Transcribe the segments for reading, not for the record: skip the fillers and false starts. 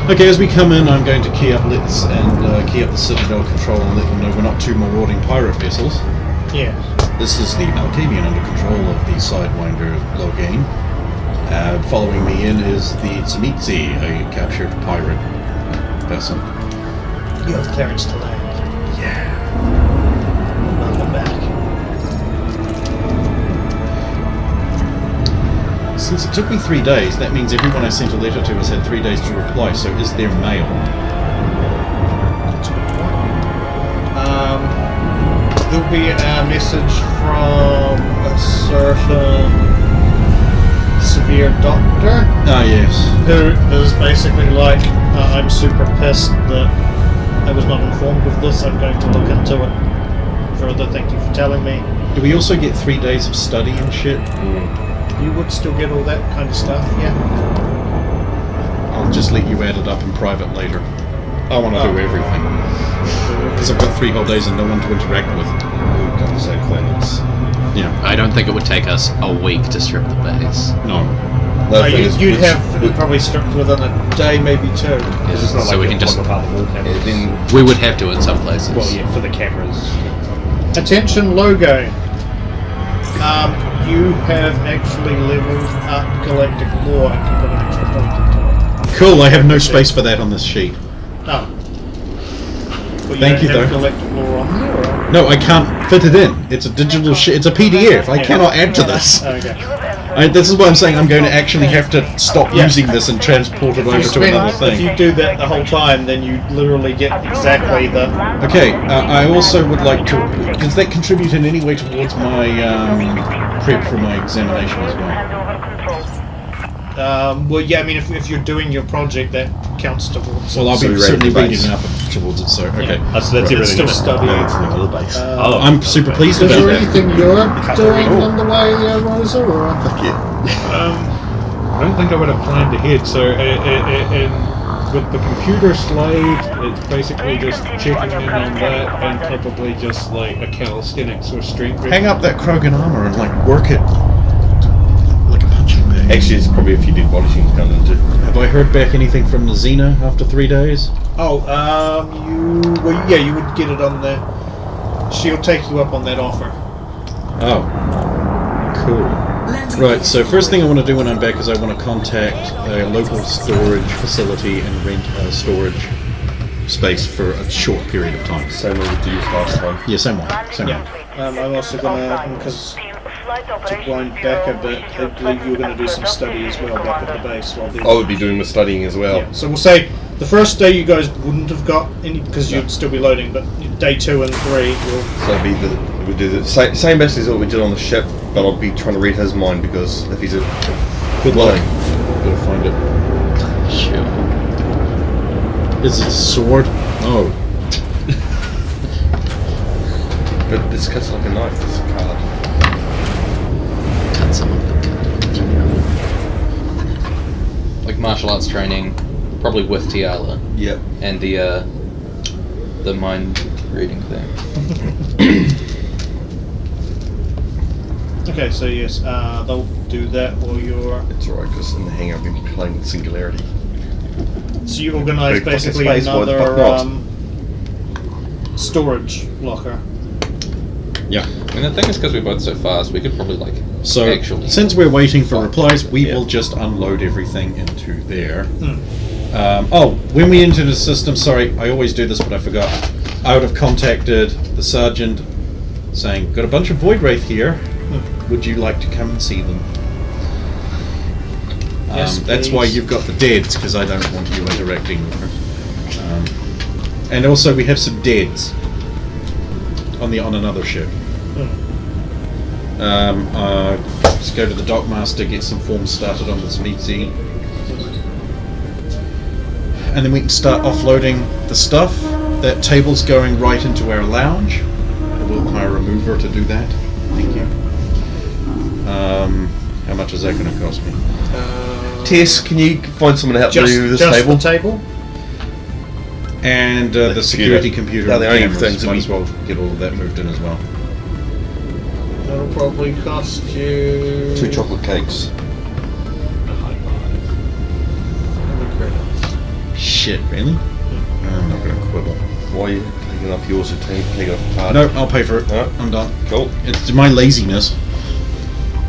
Okay, as we come in, I'm going to key up Litz and key up the Citadel control and let them know we're not two marauding pirate vessels. Yeah. This is the Malkavian under control of the Sidewinder Loghain. Following me in is the Tzimitzi, a captured pirate vessel. You have clearance to land. Yeah. Welcome back. Since it took me 3 days, that means everyone I sent a letter to has had 3 days to reply, so is there mail? There'll be a message from a certain severe doctor. Ah, yes. Who is basically like, I'm super pissed that I was not informed of this. I'm going to look into it further. Thank you for telling me. Do we also get 3 days of study and shit? You would still get all that kind of stuff, yeah? I'll just let you add it up in private later. I want to do everything. Because I've got 3 whole days and no one to interact with. We've done the same thing. Yeah. I don't think it would take us a week to strip the base. No. You'd have probably stripped within a day, maybe 2. Because it's not So like we can just... apart the wall cameras. We would have to in some places. Well, yeah, for the cameras. Attention, logo. You have actually leveled up Galactic Lore and can put an extra point into it. Cool, I have no space for that on this sheet. Oh. Well, Thank you, don't have though. Galactic Lore on there, or? No, I can't fit it in. It's a digital shit. It's a PDF. I cannot add to this. Okay. This is why I'm saying I'm going to actually have to stop using this and transport it over to another If thing. you do that the whole time, then you literally get exactly the... Okay, I also would like to... Does that contribute in any way towards my prep for my examination as well? well, yeah, I mean, if you're doing your project, that counts towards it. Well, I'll So be you're ready certainly for base. reading up towards it, so, okay. Yeah. So that's It's everything. still studying. No, it's not the base. I'm super pleased Is about there that. anything you're doing on the way, Rosa, or...? Fuck yeah. I don't think I would have planned ahead, so with the computer slave, it's basically just checking in on that and probably just like a calisthenics or strength. Hang up that Krogan armor and, like, work it like a punching bag. Actually, it's probably a few dead body things done into. Have I heard back anything from Nazina after 3 days? Oh, you would get it on the... She'll take you up on that offer. Oh. Cool. Right, so first thing I want to do when I'm back is I want to contact a local storage facility and rent a storage space for a short period of time. Same way we used last time. Yeah, same one. Same one. I'm also gonna, because to wind back a bit, I believe you're gonna do some study as well back at the base while I would be doing the studying as well. Yeah. So we'll say the first day you guys wouldn't have got any because you'd still be loading, but day 2 and 3 will. So it'd be we do the same basically as what we did on the ship, but I'll be trying to read his mind because if he's a Good luck. Gotta find it. Sure. Is it a sword? Oh. But this cuts like a knife. This card. Cut someone. Like martial arts training, probably with Tiala. Yep. And the mind reading thing. Okay, so yes, they'll do that while you're. It's alright because in the hangar I've been playing with Singularity. So you organise Big fucking basically space, why the fuck another storage locker. Yeah. And the thing is, because we're both so fast, we could probably like So, actually. since we're waiting for replies, we Yeah. will just unload everything into there. When we enter the system, sorry, I always do this, but I forgot. I would have contacted the sergeant saying, got a bunch of Void Wraith here. Would you like to come and see them? Yes, that's why please. you've got the deads, because I don't want you interacting with her. And also we have some deads on another ship. Let's go to the Dockmaster, get some forms started on this Mitzi. And then we can start offloading the stuff. That table's going right into our lounge. We'll hire a mover to do that. Thank you. How much is that going to cost me? Tess, can you find someone to help do this just table? the table? And the security computer They're and the the only cameras. things that Might we- as well get all of that moved in as well. That'll probably cost you 2 chocolate cakes. $100 credits. shit, really? I'm not going to quibble. Why are you taking off yours and taking off the card? No, I'll pay for it. Alright. I'm done. Cool. It's my laziness.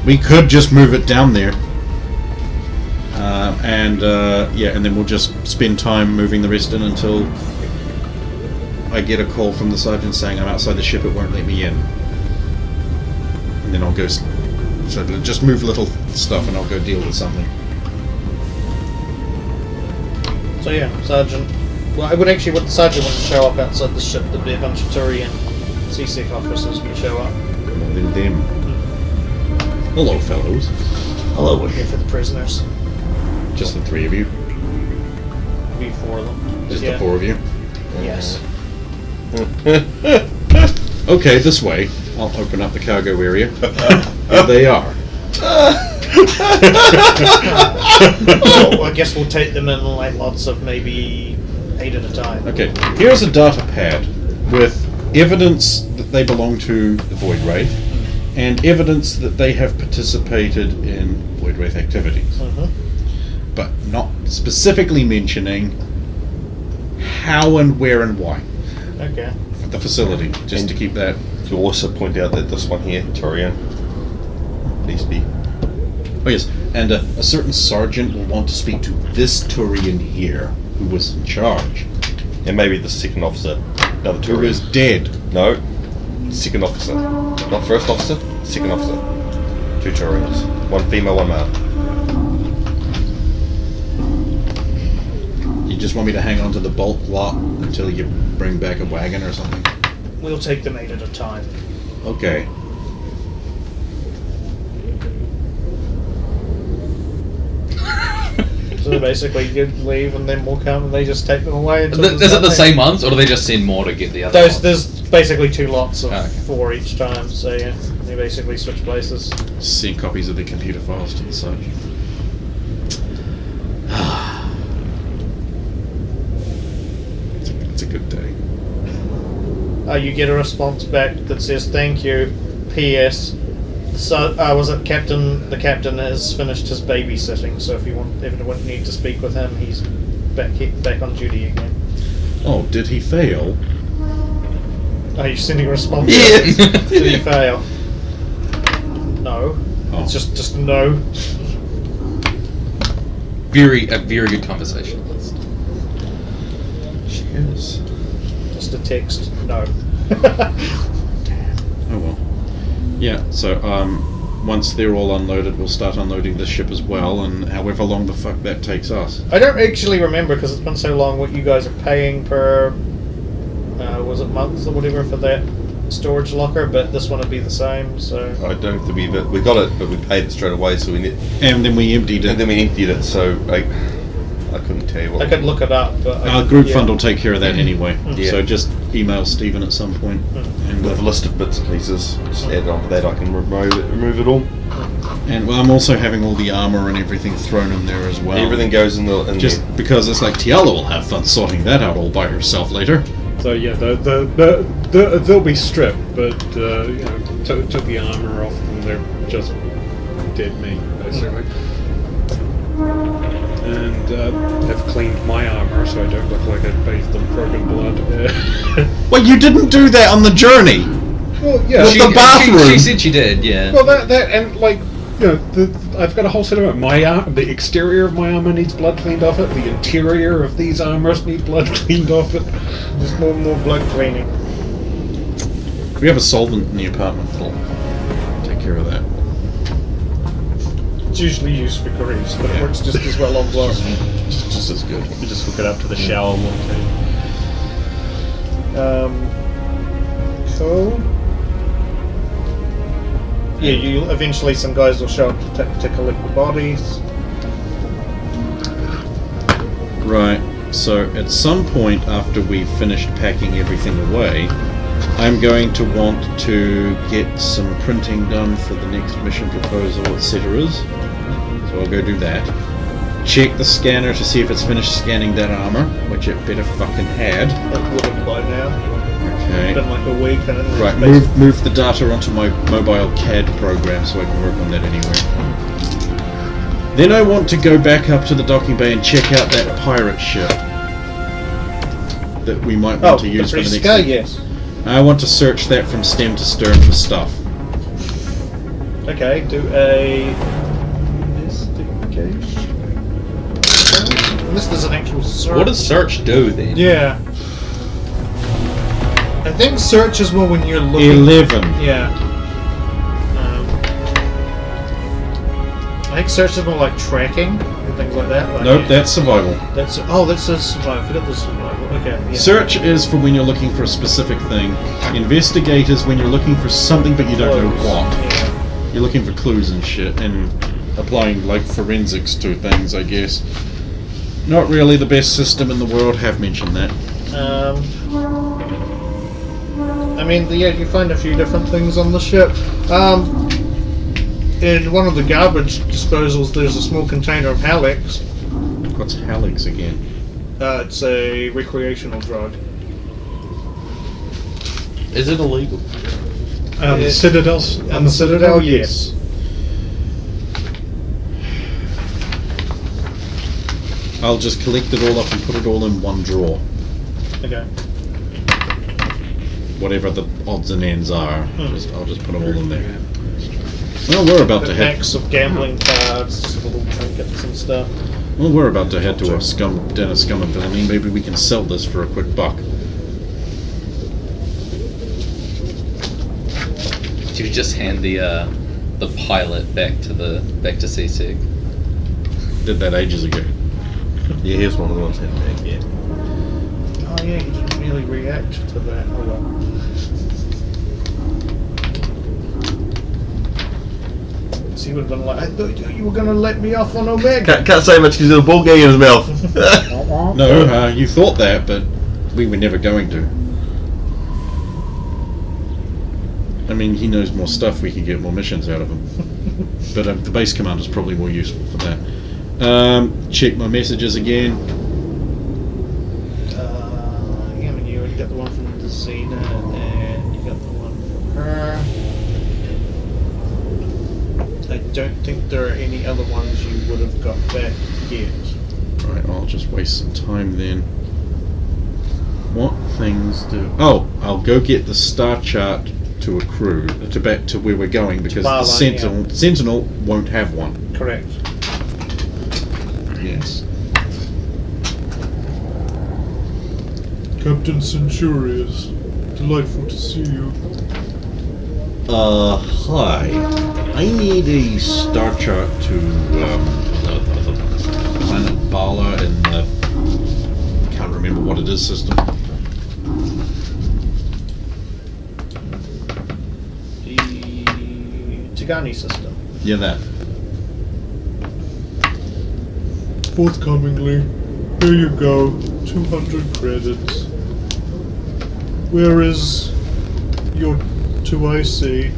We could just move it down there. And then we'll just spend time moving the rest in until I get a call from the sergeant saying I'm outside the ship, it won't let me in. And then I'll go... So just move little stuff and I'll go deal with something. So yeah, Sergeant. Well, I would actually, what the Sergeant wants to show up outside the ship, there'd be a bunch of Turian CSEC officers would show up. More than them. Hello, fellows. Hello, we're here for the prisoners. Just the three of you? Be four of them. Just the four of you? Yes. Okay, this way. I'll open up the cargo area. There they are. Well, I guess we'll take them in like lots of maybe 8 at a time. Okay, here's a data pad with evidence that they belong to the Void Wraith and evidence that they have participated in Void Wraith activities. But not specifically mentioning how and where and why. Okay. For the facility, just to keep that. You'll also point out that this one here, Turian, needs to be... Oh yes, and a certain sergeant will want to speak to this Turian here, who was in charge. And maybe the second officer. Another Who is Turian. dead. No. Second officer. Not first officer, second officer. 2 Turians. 1 female, 1 male. You just want me to hang on to the bulk lot until you bring back a wagon or something? We'll take them 8 at a time. Okay. So basically, you leave and then we'll come and they just take them away. Until Is it the same ones, or do they just send more to get the other ones? There's basically 2 lots of Oh, okay. 4 each time, so yeah, they basically switch places. Send copies of the computer files to the sergeant. It's a good day. You get a response back that says thank you. P.S. So was it Captain? The captain has finished his babysitting, so if you need to speak with him, he's back on duty again. Oh, did he fail? Are you sending a response? Yes. Did he fail? No. Oh. It's just no. A very good conversation. She is. Just a text. No. Oh well. Yeah, so once they're all unloaded, we'll start unloading this ship as well, and however long the fuck that takes us. I don't actually remember because it's been so long what you guys are paying per. Was it months or whatever for that storage locker? But this one would be the same. So. I don't think we got it, but we paid it straight away, so we need... And then we emptied it. And then we emptied it, so I couldn't tell you what... I could look it up, but Our group fund will take care of that anyway. Yeah. So just email Stephen at some point. And, With a list of bits and pieces, just add it onto that, I can remove it all. and well, I'm also having all the armor and everything thrown in there as well. Everything goes in the... Just because it's like Tiala will have fun sorting that out all by herself later. So yeah, they'll be stripped, but took the armor off and they're just dead meat basically. And have cleaned my armor so I don't look like I bathed in Krogan blood. Well, you didn't do that on the journey. Well, yeah. With the bathroom. She said she did, yeah. Well, that and like I've got a whole set of it. The exterior of my armor needs blood cleaned off it. The interior of these armors need blood cleaned off it. Just more blood cleaning. We have a solvent in the apartment that'll take care of that. It's usually used for grease, but it works just as well on blood. Just as good. You just hook it up to the shower wall So. Yeah, eventually some guys will show up to collect the bodies. Right. So at some point after we've finished packing everything away, I'm going to want to get some printing done for the next mission proposal, etc. So I'll go do that. Check the scanner to see if it's finished scanning that armor, which it better fucking had. It would have by now. Okay. It's been like a week and then Right, move the data onto my mobile CAD program so I can work on that anyway. Then I want to go back up to the docking bay and check out that pirate ship. that we might Oh, want to use the for the next Friska, thing. yes. I want to search that from stem to stern for stuff. Okay, do a investigation. This is an actual search. What does search do then? Yeah. I think search is more when you're looking. 11. Yeah. I think search is more like tracking and things like that. Like, Nope, that's survival. that's a survival. I forgot the survival. Okay. Yeah. Search is for when you're looking for a specific thing. Investigate is when you're looking for something but you don't know what. Yeah. You're looking for clues and shit and applying like forensics to things, I guess. Not really the best system in the world, have mentioned that. I mean, yeah, you find a few different things on the ship. In one of the garbage disposals, there's a small container of Hallex. What's Hallex again? It's a recreational drug. Is it illegal? The Citadels. On the Citadel, yes. I'll just collect it all up and put it all in one drawer. Okay. Whatever the odds and ends are, I'll just put them all in there. Well, Well, we're about the to head. packs of gambling cards, little trinkets and stuff. Well, we're about to head to a dinner scum and villainy. Maybe we can sell this for a quick buck. Do you just hand the pilot back to CSEC? Did that ages ago. Yeah, here's one of the ones heading back. Yeah. Oh yeah, he didn't really react to that. Oh well. So he would have been like, I thought you were going to let me off on Omega. Can't say much because there's a ball gag in his mouth. No, you thought that, but we were never going to. I mean, he knows more stuff. We can get more missions out of him. But the base commander's probably more useful for that. Check my messages again. Yeah, I mean, you already got the one from the Xena, and you got the one from her. I don't think there are any other ones you would have got back yet. Right, I'll just waste some time then. What things do... Oh, I'll go get the star chart to a crew, to back to where we're going, because the Barline, Sentinel won't have one. Correct. Yes. Captain Centurious, delightful to see you. Hi. I need a star chart to the planet Bala in the... can't remember what it is system. The Tagani system. Yeah, that. Forthcomingly. Here you go. 200 credits. Where is your 2IC?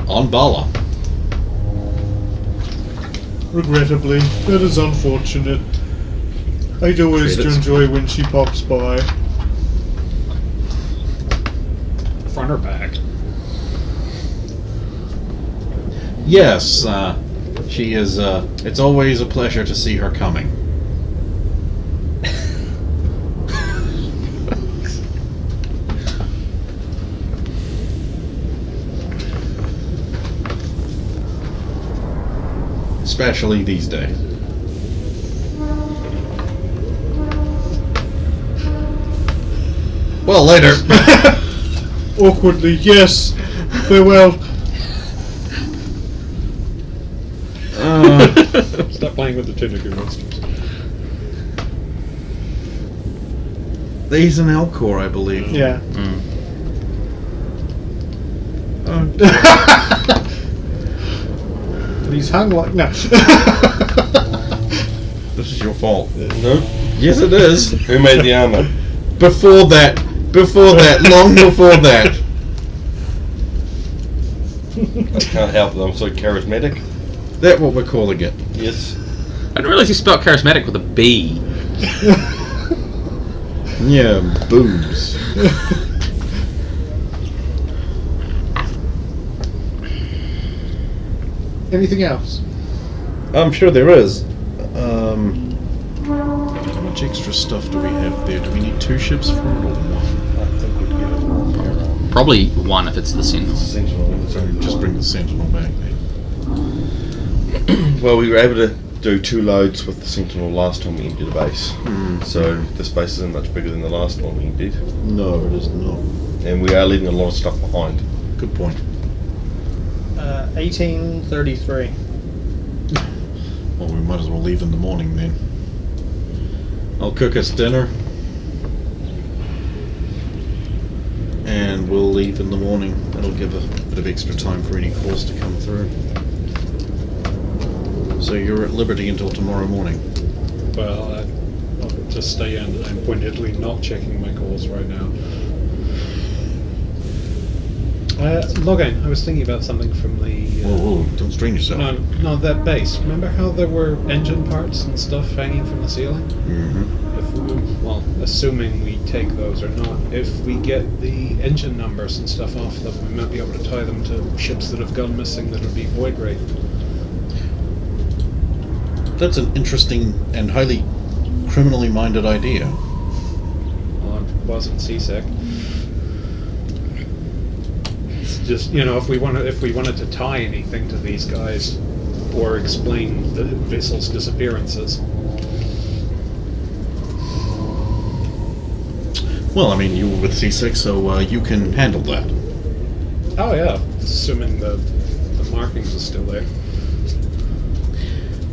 On Bala. Regrettably, that is unfortunate. I'd always Credits. enjoy when she pops by. Front or back? Yes, she is, it's always a pleasure to see her coming. Especially these days. Well, later. Awkwardly, yes. Farewell. Stop playing with the tentacle monsters. He's an Alcor, I believe. Yeah. But he's hung like no. This is your fault. Nope. Yes, it is. Who made the armor? Before that, long before that. I can't help it, I'm so charismatic. That's what we're calling it. Yes. I didn't realize you spelled charismatic with a B. Yeah, boobs. Anything else? I'm sure there is. much extra stuff do we have there? Do we need 2 ships for it or 1? I think we'd get it more around. Probably one if it's the Sentinel. Sentinel. So just bring the Sentinel back then. Well, we were able to do 2 loads with the Sentinel last time we emptied the base. So this base isn't much bigger than the last one we emptied. No, it is not. And we are leaving a lot of stuff behind. Good point. 1833. Well, we might as well leave in the morning then. I'll cook us dinner. And we'll leave in the morning. That'll give a bit of extra time for any calls to come through. So you're at liberty until tomorrow morning. Well, I'll just stay in. I'm pointedly not checking my calls right now. Login, I was thinking about something from the... Whoa, don't strain yourself. No, that base. Remember how there were engine parts and stuff hanging from the ceiling? Mm-hmm. If we, well, assuming we take those or not, if we get the engine numbers and stuff off them, we might be able to tie them to ships that have gone missing that would be void rate. That's an interesting and highly criminally minded idea. Well, I wasn't seasick. It's just, you know, if we wanted to tie anything to these guys or explain the vessel's disappearances. Well, I mean, you were with C6, so you can handle that. Oh yeah, assuming the markings are still there.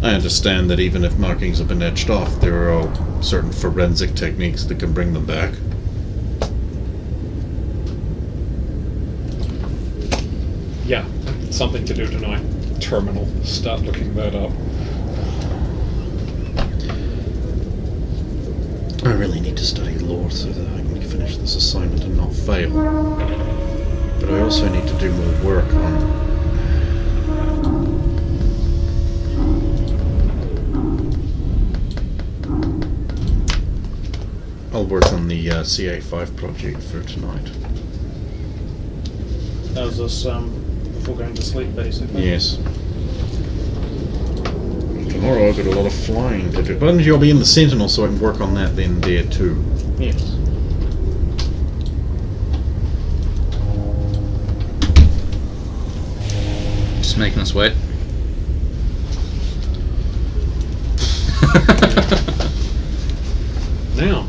I understand that even if markings have been etched off, there are certain forensic techniques that can bring them back. Yeah, something to do tonight. Terminal. Start looking that up. I really need to study lore so that I can finish this assignment and not fail. But I also need to do more work on... I'll work on the CA5 project for tonight. That was this before going to sleep, basically. Yes. Tomorrow I've got a lot of flying to do. But you'll be in the Sentinel, so I can work on that then there too. Yes. Just making us wait. Now,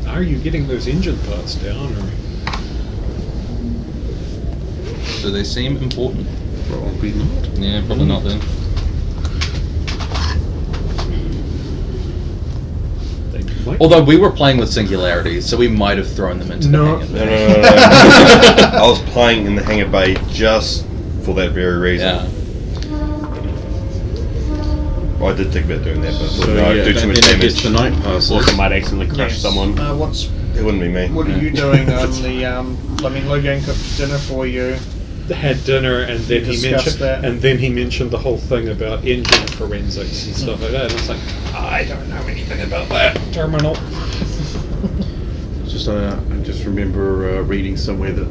are you getting those engine parts down, or? Do they seem important? Probably not. Yeah, probably not then. They might. Although we were playing with singularities, so we might have thrown them into No. the No, hangar. no, no, no. I was playing in the hangar bay just for that very reason. Yeah. Well, I did think about doing that, but I So thought, no, I'd yeah, do then too much that gets damage. the night passes. Or might accidentally crush Yes. someone. It wouldn't be me. What are you doing on the? I mean, Logan cooked dinner for you. Had dinner, and then he Discussed mentioned the whole thing about engine forensics and stuff like that. And it's like, I don't know anything about that terminal. Just I just remember reading somewhere that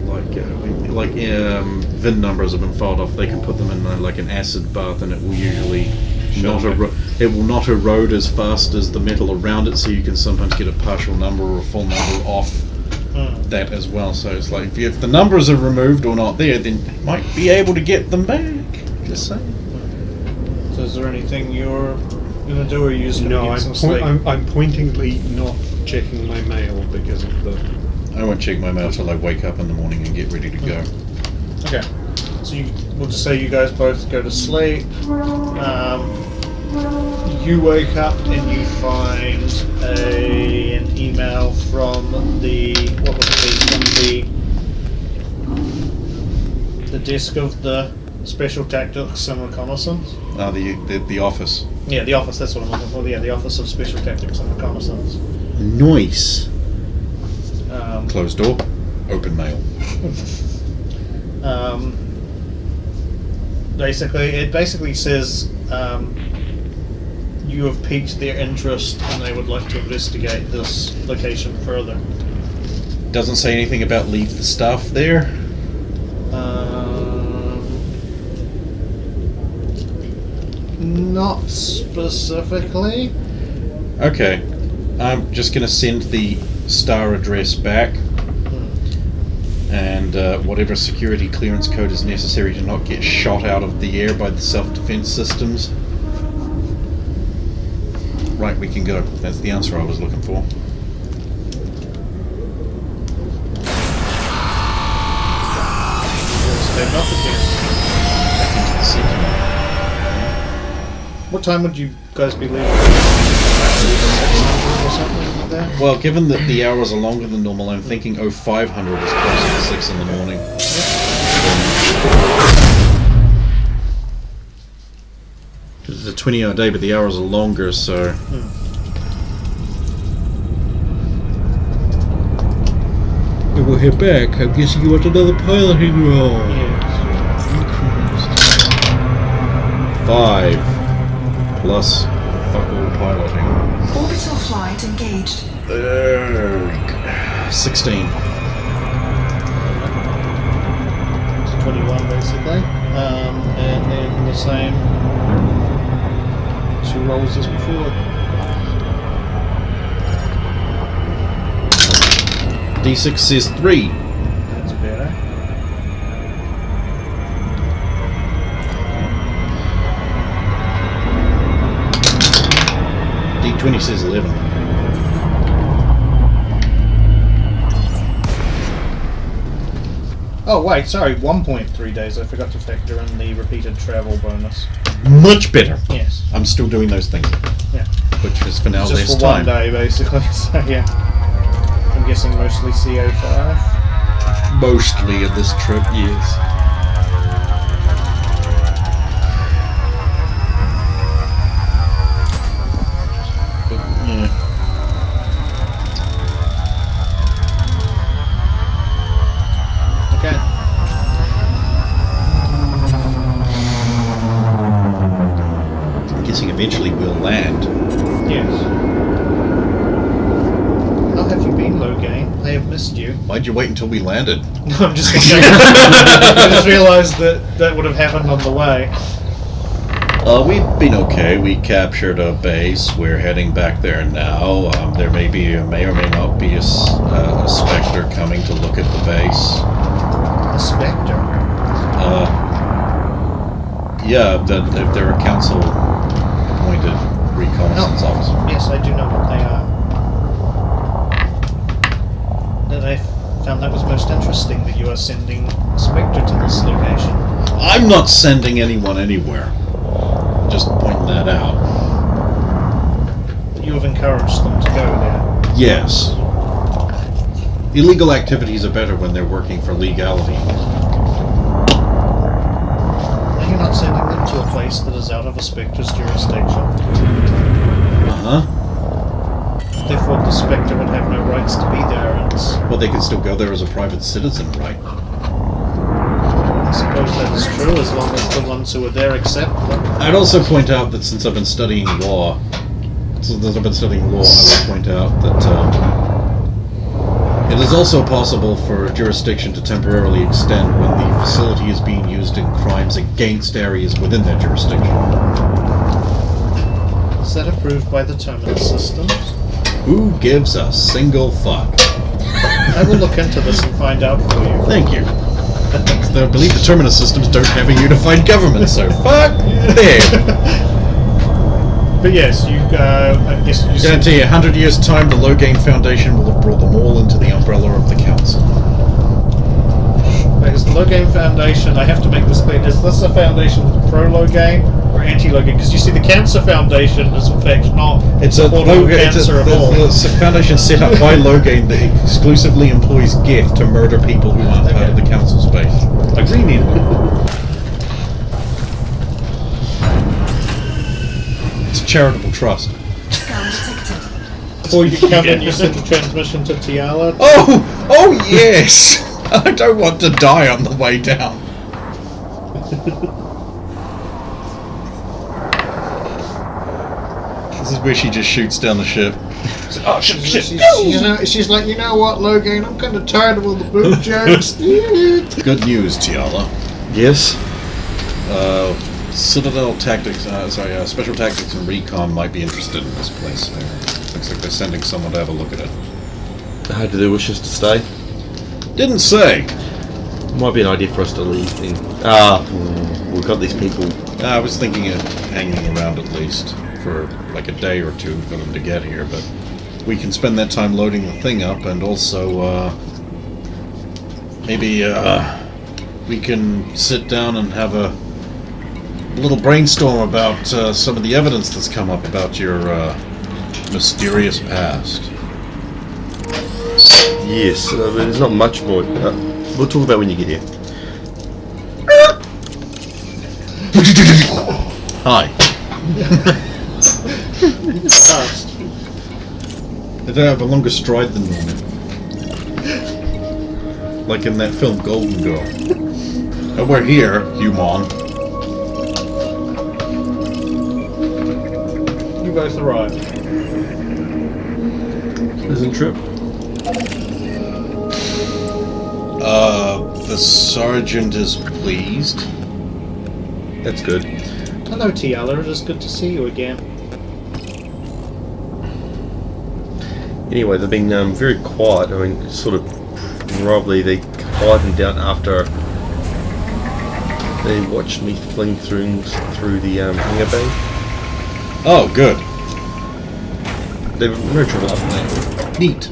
VIN numbers have been filed off. They can put them in like an acid bath, and it will usually it will not erode as fast as the metal around it. So you can sometimes get a partial number or a full number off that as well. So it's like if the numbers are removed or not there, then you might be able to get them back. Just saying. So is there anything you're gonna do, or are you just gonna No, get some sleep? I'm pointingly not checking my mail because of the. I won't check my mail till I wake up in the morning and get ready to go. Okay. So we'll just say you guys both go to sleep. You wake up and you find an email from the the desk of the Special Tactics and Reconnaissance. The office. Yeah, the office. That's what I'm looking for. Yeah, the Office of Special Tactics and Reconnaissance. Nice. Um, Closed door. Open mail. it basically says you have piqued their interest and they would like to investigate this location further. Doesn't say anything about leave the staff there. Not specifically. Okay. I'm just going to send the star address back, and whatever security clearance code is necessary to not get shot out of the air by the self-defense systems. Right, we can go. That's the answer I was looking for. Back into the city. What time would you guys be leaving? 600 or something like that? Well, given that the hours are longer than normal, I'm thinking 0500 is closer to 6 in the morning. It's a 20-hour day, but the hours are longer, so... We'll head back. I'm guessing you want another piloting role. Yes. 5 plus fuck all piloting. Orbital flight engaged. 16. 21 basically. And then the same 2 rolls as before. D6 says 3. That's better. D20 says 11. Oh wait, sorry, 1.3 days. I forgot to factor in the repeated travel bonus. Much better. Yes. I'm still doing those things. Yeah. Which is for now Just less for time. 1 day basically, so yeah. I'm guessing mostly CO5. Mostly of this trip, yes. But, yeah. Okay. I'm guessing eventually we'll land. Yes. How have you been, Logain? I have missed you. Why'd you wait until we landed? No, I'm just kidding. I just realised that would have happened on the way. We've been okay. We captured a base. We're heading back there now. There may or may not be a Spectre coming to look at the base. A Spectre? Yeah, if they're a council-appointed reconnaissance officer. Yes, I do know what they are. And I found that was most interesting that you are sending a Spectre to this location. I'm not sending anyone anywhere. Just pointing that out. You have encouraged them to go there. Yes. Illegal activities are better when they're working for legality. Are you not sending them to a place that is out of a Spectre's jurisdiction? Uh-huh. Therefore, the Spectre would have no rights to be there, and Well, they can still go there as a private citizen, right? I suppose that is true as long as the ones who are there accept them. I'd also point out that since I've been studying law, I would point out that it is also possible for a jurisdiction to temporarily extend when the facility is being used in crimes against areas within their jurisdiction. Is that approved by the Terminus systems? Who gives a single fuck? I will look into this and find out for you. Thank you. I believe the Terminus systems don't have a unified government, so fuck them. But yes, you. I guess you. Guarantee 100 years' time, the Logain Foundation will have brought them all into the umbrella of the council. Wait, is the Logain Foundation? I have to make this clear. Is this a foundation pro Logain or anti Logain? Because you see, the Cancer Foundation is in fact not. It's a supportive of cancer at all. It's a foundation set up by Logain that exclusively employs GIF to murder people who aren't part of the council space. Agreement. It's a charitable trust. Scan detected. Before you come in, you send a transmission to Tiala. Oh yes! I don't want to die on the way down. This is where she just shoots down the ship. Oh shit! She's like, you know what, Logain? I'm kind of tired of all the boob jokes. Good news, Tiala. Yes. Citadel Tactics, Special Tactics and Recon might be interested in this place. Looks like they're sending someone to have a look at it. How do they wish us to stay? Didn't say. Might be an idea for us to leave then. We've got these people. I was thinking of hanging around at least for like a day or two for them to get here, but we can spend that time loading the thing up, and also maybe we can sit down and have a little brainstorm about some of the evidence that's come up about your mysterious past. Yes, there's not much more. We'll talk about when you get here. Hi. Fast. They don't have a longer stride than normal. Like in that film Golden Girl. And we're here, human. You both arrive. Isn't trip? The sergeant is pleased. That's good. Hello, Tiala. It is good to see you again. Anyway, they've been very quiet. I mean, sort of probably they quietened down after they watched me fling through the hangar bay. Oh, good. They've no trouble up there. Neat.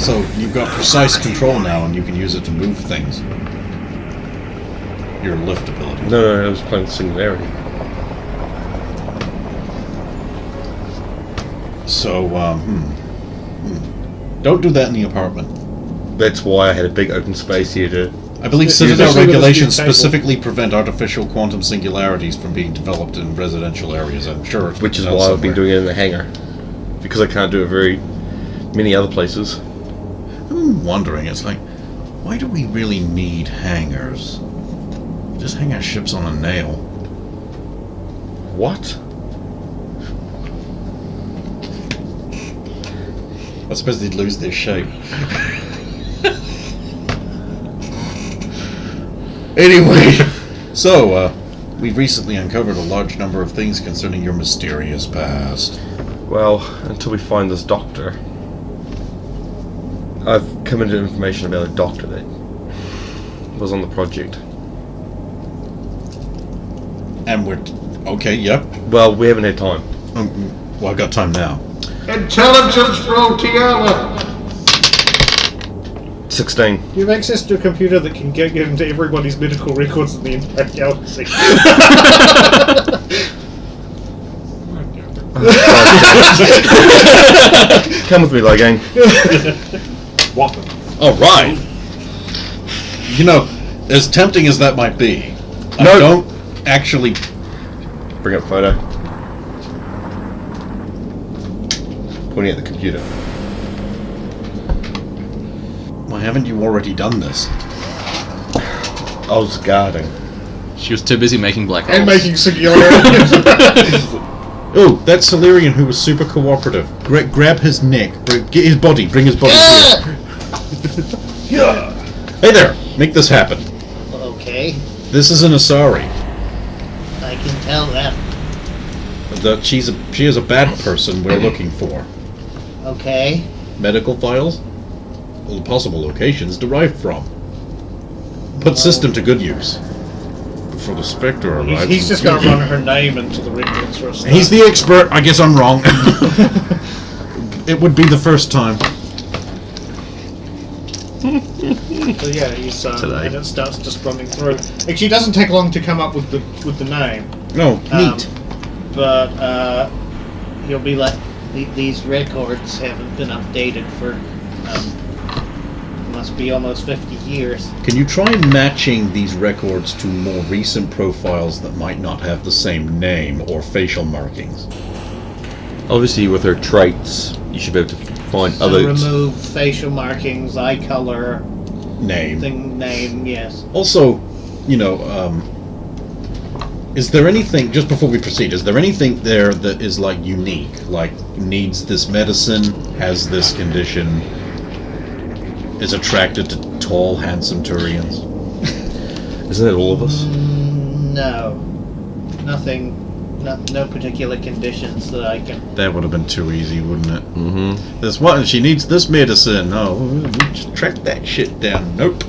So you've got precise control now, and you can use it to move things. Your lift ability. No, I was playing Singularity. So, don't do that in the apartment. That's why I had a big open space here to... I believe Especially Citadel with this regulations new table. specifically prevent artificial quantum singularities from being developed in residential areas, I'm sure. Which is Out why I've been somewhere. doing it in the hangar. Because I can't do it very many other places. I'm wondering, it's like, why do we really need hangars? Just hang our ships on a nail. What? I suppose they'd lose their shape. Anyway, so, we've recently uncovered a large number of things concerning your mysterious past. Well, until we find this doctor. I've come into information about a doctor that was on the project. And we're... okay, yep. Well, we haven't had time. Well, I've got time now. Intelligence roll, Tiala! 16. You have access to a computer that can get into everybody's medical records in the entire galaxy. Come with me, Logang. Alright! You know, as tempting as that might be, No. I don't actually... Bring up photo. Pointing at the computer. Why haven't you already done this? I was guarding. She was too busy making black holes. And making singularity. Oh, that's Solarian who was super cooperative. Grab his neck, get his body, bring his body here. Hey there, make this happen. Okay, This is an Asari. I can tell that. She is a bad person we're looking for. Okay, Medical files? All the possible locations derived from. Put system to good use. Before the Spectre arrives... He's just going to run her name into the records for a start. He's the expert. I guess I'm wrong. It would be the first time. So yeah, he's Today. and it starts just running through. Actually, it doesn't take long to come up with the name. No, neat. But he'll be like, these records haven't been updated for, must be almost 50 years. Can you try matching these records to more recent profiles that might not have the same name or facial markings? Obviously, with her traits, you should be able to find So others. remove facial markings, eye color, Name. name, yes. Also, you know, is there anything, just before we proceed, is there anything there that is like unique? Like needs this medicine, has this condition, is attracted to tall, handsome Turians? Isn't that all of us? No. Nothing, no particular conditions that I can. That would have been too easy, wouldn't it? Mm-hmm. This one, she needs this medicine. Oh, we just track that shit down. Nope.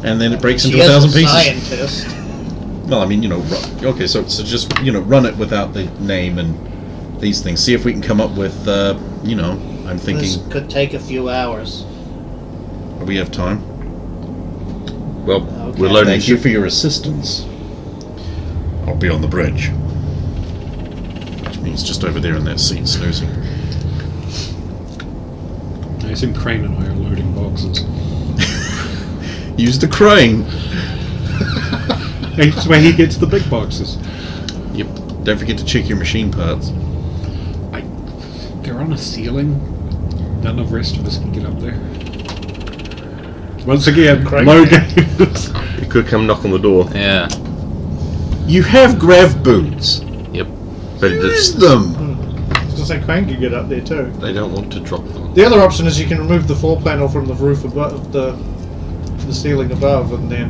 And then it breaks into She is 1,000 a pieces. scientist. Well, I mean, okay, so just, run it without the name and these things. See if we can come up with, I'm thinking, This could take a few hours. we have time. Well, Okay. we're loading. Thank you for your assistance. I'll be on the bridge. Which means just over there in that seat, snoozing. I assume Crane and I are loading boxes. Use the crane. That's where he gets the big boxes. Yep. Don't forget to check your machine parts. They're on a ceiling. None of the rest of us can get up there. Once again, Crane low man. games. You could come knock on the door, Yeah. You have grav boots. Yep. but Use them. I was gonna say Crane could get up there too. they don't want to drop them. The other option is you can remove the floor panel from the roof above the ceiling above, and then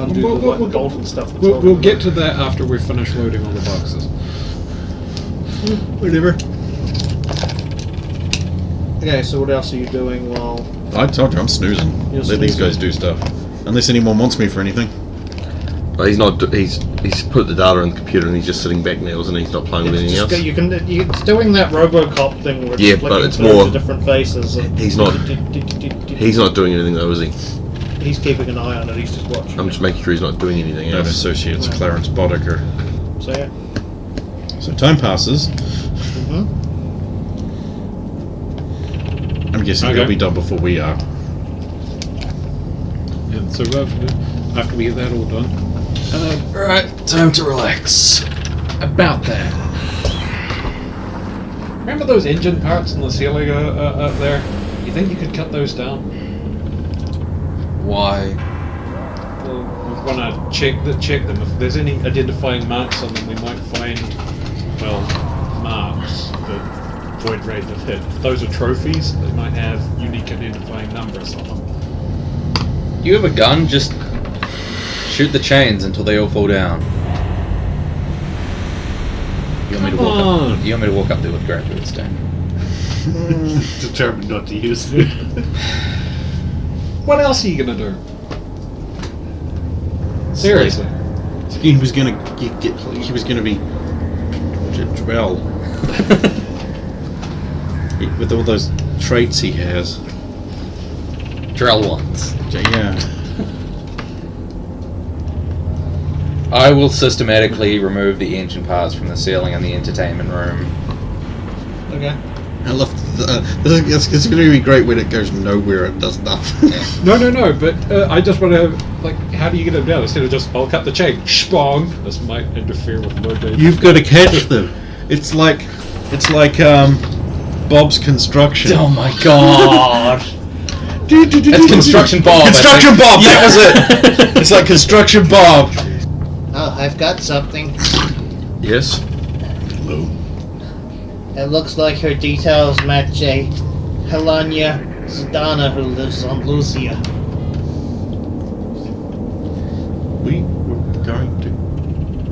undo the white bolt and stuff. that's We'll holding get it. to that after we finish loading all the boxes. Whatever. Okay, so what else are you doing while? I told you, I'm snoozing. You're Let these snoozing. guys do stuff. Unless anyone wants me for anything. But he's not. He's put the data in the computer and he's just sitting back now, isn't he? He's not playing with anything else. It's doing that RoboCop thing where it's Yeah, flicking but it's through more- the different faces. And He's not. He's not doing anything though, is he? He's keeping an eye on it. He's just watching. I'm just making sure he's not doing anything That else. associates Clarence Boddicker. So yeah. So time passes. Mm-hmm. I'm guessing Okay. they'll be done before we are. And so after we get that all done, Right, time to relax. about that. Remember those engine parts in the ceiling up there? You think you could cut those down? Why? Well, we want to check them. If there's any identifying marks on them, we might find, marks that Void Wraith have hit. If those are trophies, they might have unique identifying numbers on them. You have a gun? Just shoot the chains until they all fall down. You want me to Come walk on. up? You want me to walk up there with graduate stone? Determined not to use it. What else are you gonna do? Seriously. He was gonna he was gonna be Drell. With all those traits he has. Drell ones. Yeah. I will systematically remove the engine parts from the ceiling in the entertainment room. Okay. I love it's going to be great when it goes nowhere and does nothing. No, but I just want to, how do you get them down? Instead of just, I'll cut the chain, spong. This might interfere with load data. You've got to catch them. It's like Bob's Construction. Oh my god! That's Construction Bob. Construction Bob. That was it. It's like Construction Bob. Oh, I've got something. Yes. Hello. It looks like her details match a Helena Zdana who lives on Lucia. We were going to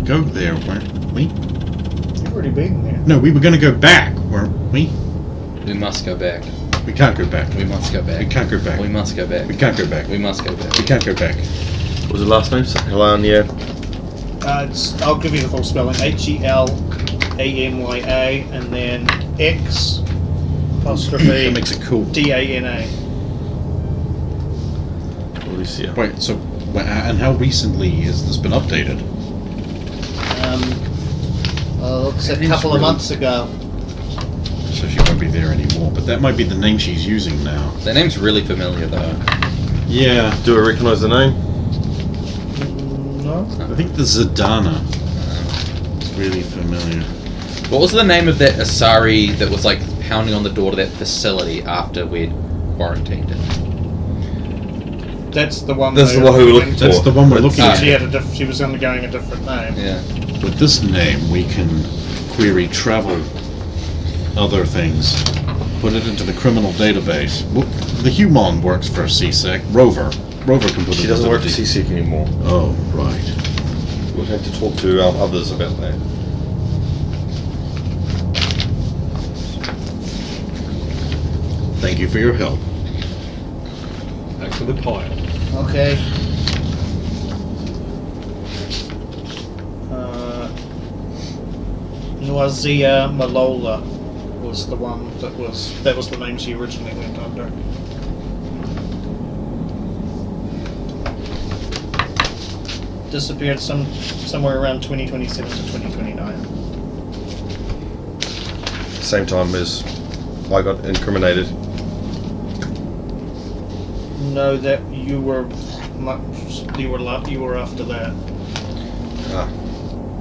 go there, weren't we? You've already been there. No, we were going to go back, weren't we? We must go back. We can't go back. We must go back. We can't go back. We must go back. We can't go back. We must go back. We can't go back. What was the last name? Helania. I'll give you the full spelling. HELAMYA and then X That apostrophe makes it cool. DANA. Alicia. Wait, so and how recently has this been updated? Looks a That name's couple of really- months ago. So she won't be there anymore. But that might be the name she's using now. That name's really familiar though. Yeah, Do I recognise the name? No? I think the Zidana is really familiar. What was the name of that Asari that was like pounding on the door to that facility after we'd quarantined it? That's the one. That's they the one who we're were looking looking That's for. the one we're But- looking She at. had she was undergoing a different name. Yeah. With this name, we can query travel, other things, put it into the criminal database. The human works for CSEC. Rover can put it She doesn't into work the for CSEC anymore. Oh, right. We'll have to talk to others about that. Thank you for your help. Back to the pile. Okay. Noisia Malola was the one that was the name she originally went under. Disappeared somewhere around 2027 to 2029. Same time as I got incriminated. No, that you were after that.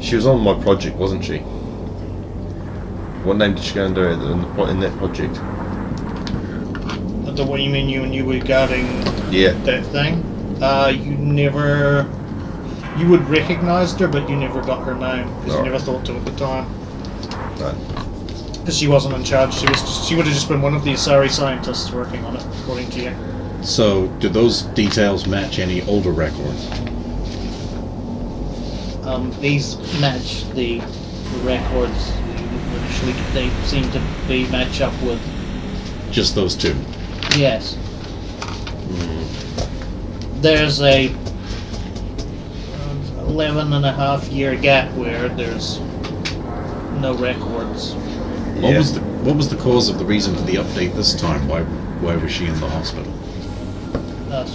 She was on my project, wasn't she? What name did she go under in that project? What you mean? You were guarding Yeah. that thing? You would recognized her, but you never got her name because you Alright. never thought to at the time. No. Because she wasn't in charge. She would have just been one of the Asari scientists working on it, according to you. So, do those details match any older records? These match the records. Initially, they seem to be match up with. Just those two? Yes. There's a 11.5 year gap where there's no records. What was the cause of the reason for the update this time? Why was she in the hospital?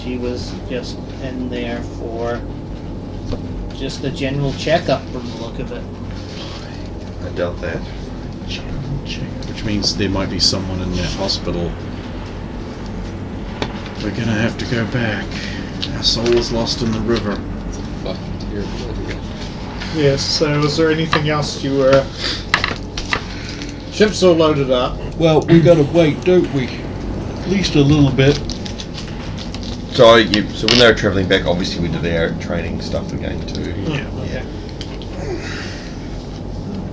She was just in there for just a general checkup from the look of it. I doubt that. Which means there might be someone in that hospital. We're gonna have to go back. Our soul is lost in the river. Fucking terrible. Yes, so is there anything else you were... Ship's all loaded up. Well, we gotta wait, don't we? At least a little bit. So when they were travelling back, obviously we did our training stuff again too. Yeah. Okay.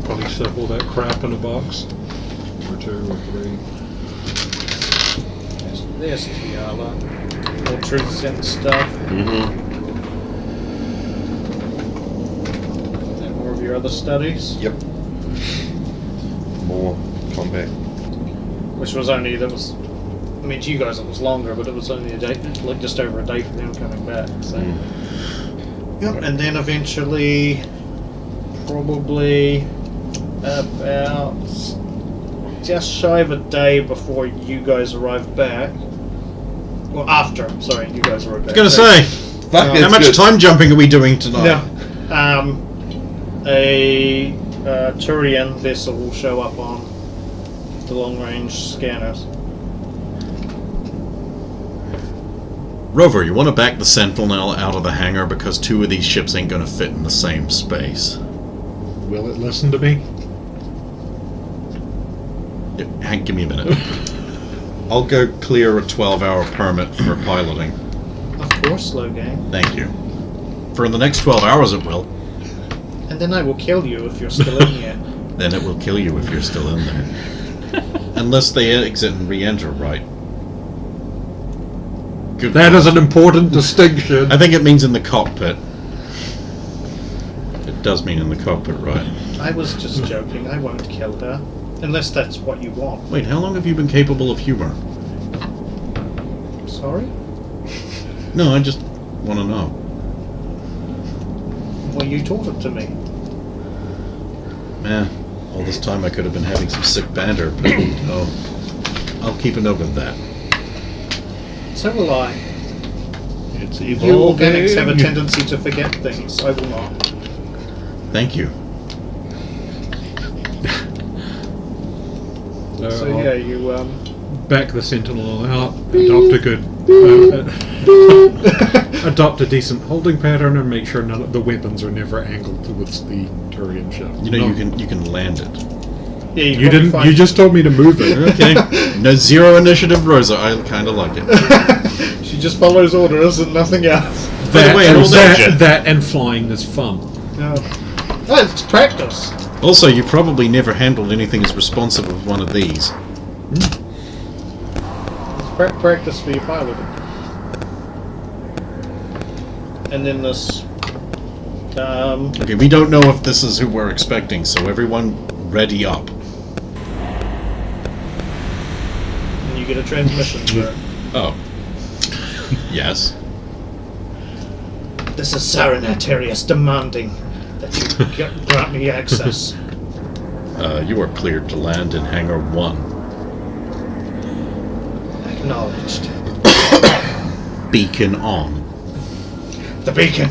Probably stuff all that crap in a box. Or 2 or 3. There's Kiala. All truths and stuff. Mm-hmm. And more of your other studies. Yep. More combat. Which was only, I mean, to you guys it was longer, but it was only a day, like just over a day for them coming back. So. Yep, and then eventually, probably about just shy of a day before you guys arrived back. Well, after, sorry, you guys arrived back. I was gonna say, Fuck, how much time jumping are we doing tonight? No. A Turian vessel will show up on the long-range scanners. Rover, you want to back the Sentinel out of the hangar because 2 of these ships ain't gonna fit in the same space. Will it listen to me? Hank, give me a minute. I'll go clear a 12-hour permit for piloting. Of course, slow game. Thank you. For the next 12 hours it will. And then I will kill you if you're still in here. Then it will kill you if you're still in there. Unless they exit and re-enter, right? Good That call. is an important distinction. I think it means in the cockpit. It does mean in the cockpit, right? I was just joking. I won't kill her. Unless that's what you want. Wait, how long have you been capable of humor? Sorry? No, I just want to know. Well, you taught it to me. Man, all this time I could have been having some sick banter, but oh, I'll keep a note of that. So will I. It's You evolving. organics have a tendency to forget things. I will not. Thank you. So yeah, you Back the Sentinel out, adopt a decent holding pattern, and make sure none of the weapons are never angled towards the Turian ship. You know, No. you can land it. yeah, You didn't. You just told me to move it. Okay. No, 0 initiative, Rosa. I kind of like it. She just follows orders and nothing else. By the way, I rolled that and flying is fun. No. Oh, it's practice. Also, you probably never handled anything as responsive as one of these. It's practice for your piloting. And then this Okay, we don't know if this is who we're expecting, so everyone ready up. And you get a transmission for it. Oh. Yes. This is Saren Arterius demanding that you grant me access. You are cleared to land in Hangar 1. Acknowledged. Beacon on. The beacon!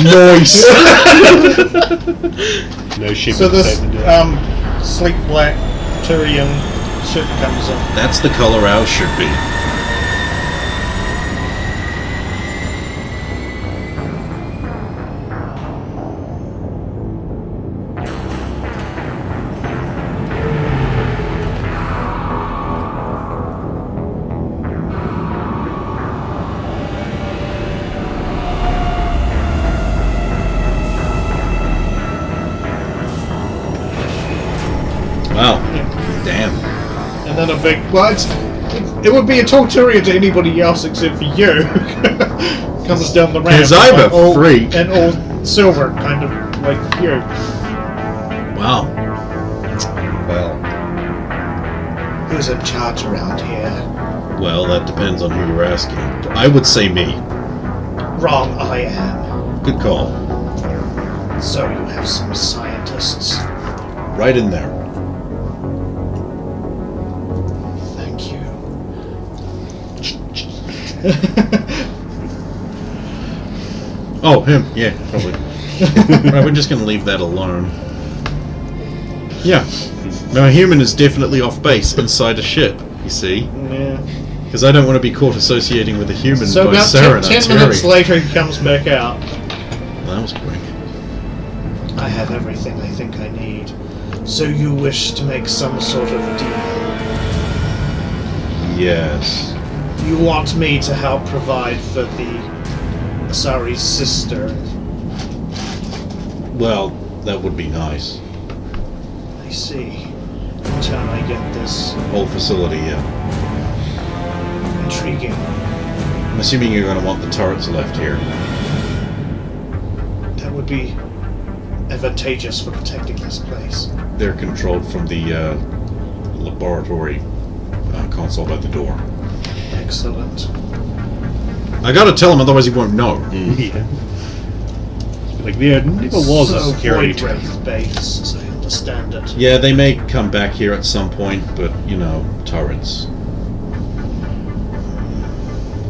Nice! No ship. So this sleek black Turian ship comes in. That's the color ours should be. Wow. Damn. And then a big it would be a Turian to anybody else except for you. Comes down the ramp. 'Cause I'm a all, freak. And all silver, kind of like you. Wow. Well, Who's in charge around here? Well, that depends on who you're asking. I would say me. Wrong, I am. Good call. So you have some scientists. Right in there. Thank you. Oh, him. Yeah, probably. Right, we're just going to leave that alone. Yeah. Now, a human is definitely off base inside a ship, you see? Yeah. Because I don't want to be caught associating with a human So by about Saren 10 Arteri. minutes later, he comes back out. That was quick. I have everything I think I need. So you wish to make some sort of deal? Yes. You want me to help provide for the Asari's sister? Well, that would be nice. I see. Until I get this Whole facility, yeah. intriguing. I'm assuming you're going to want the turrets left here. That would be advantageous for protecting this place. They're controlled from the laboratory console by the door. Excellent. I gotta tell him, otherwise he won't know. Yeah. Like there never was a So security Void Wraith base, as I understand it. Yeah, they may come back here at some point, but, you know, turrets.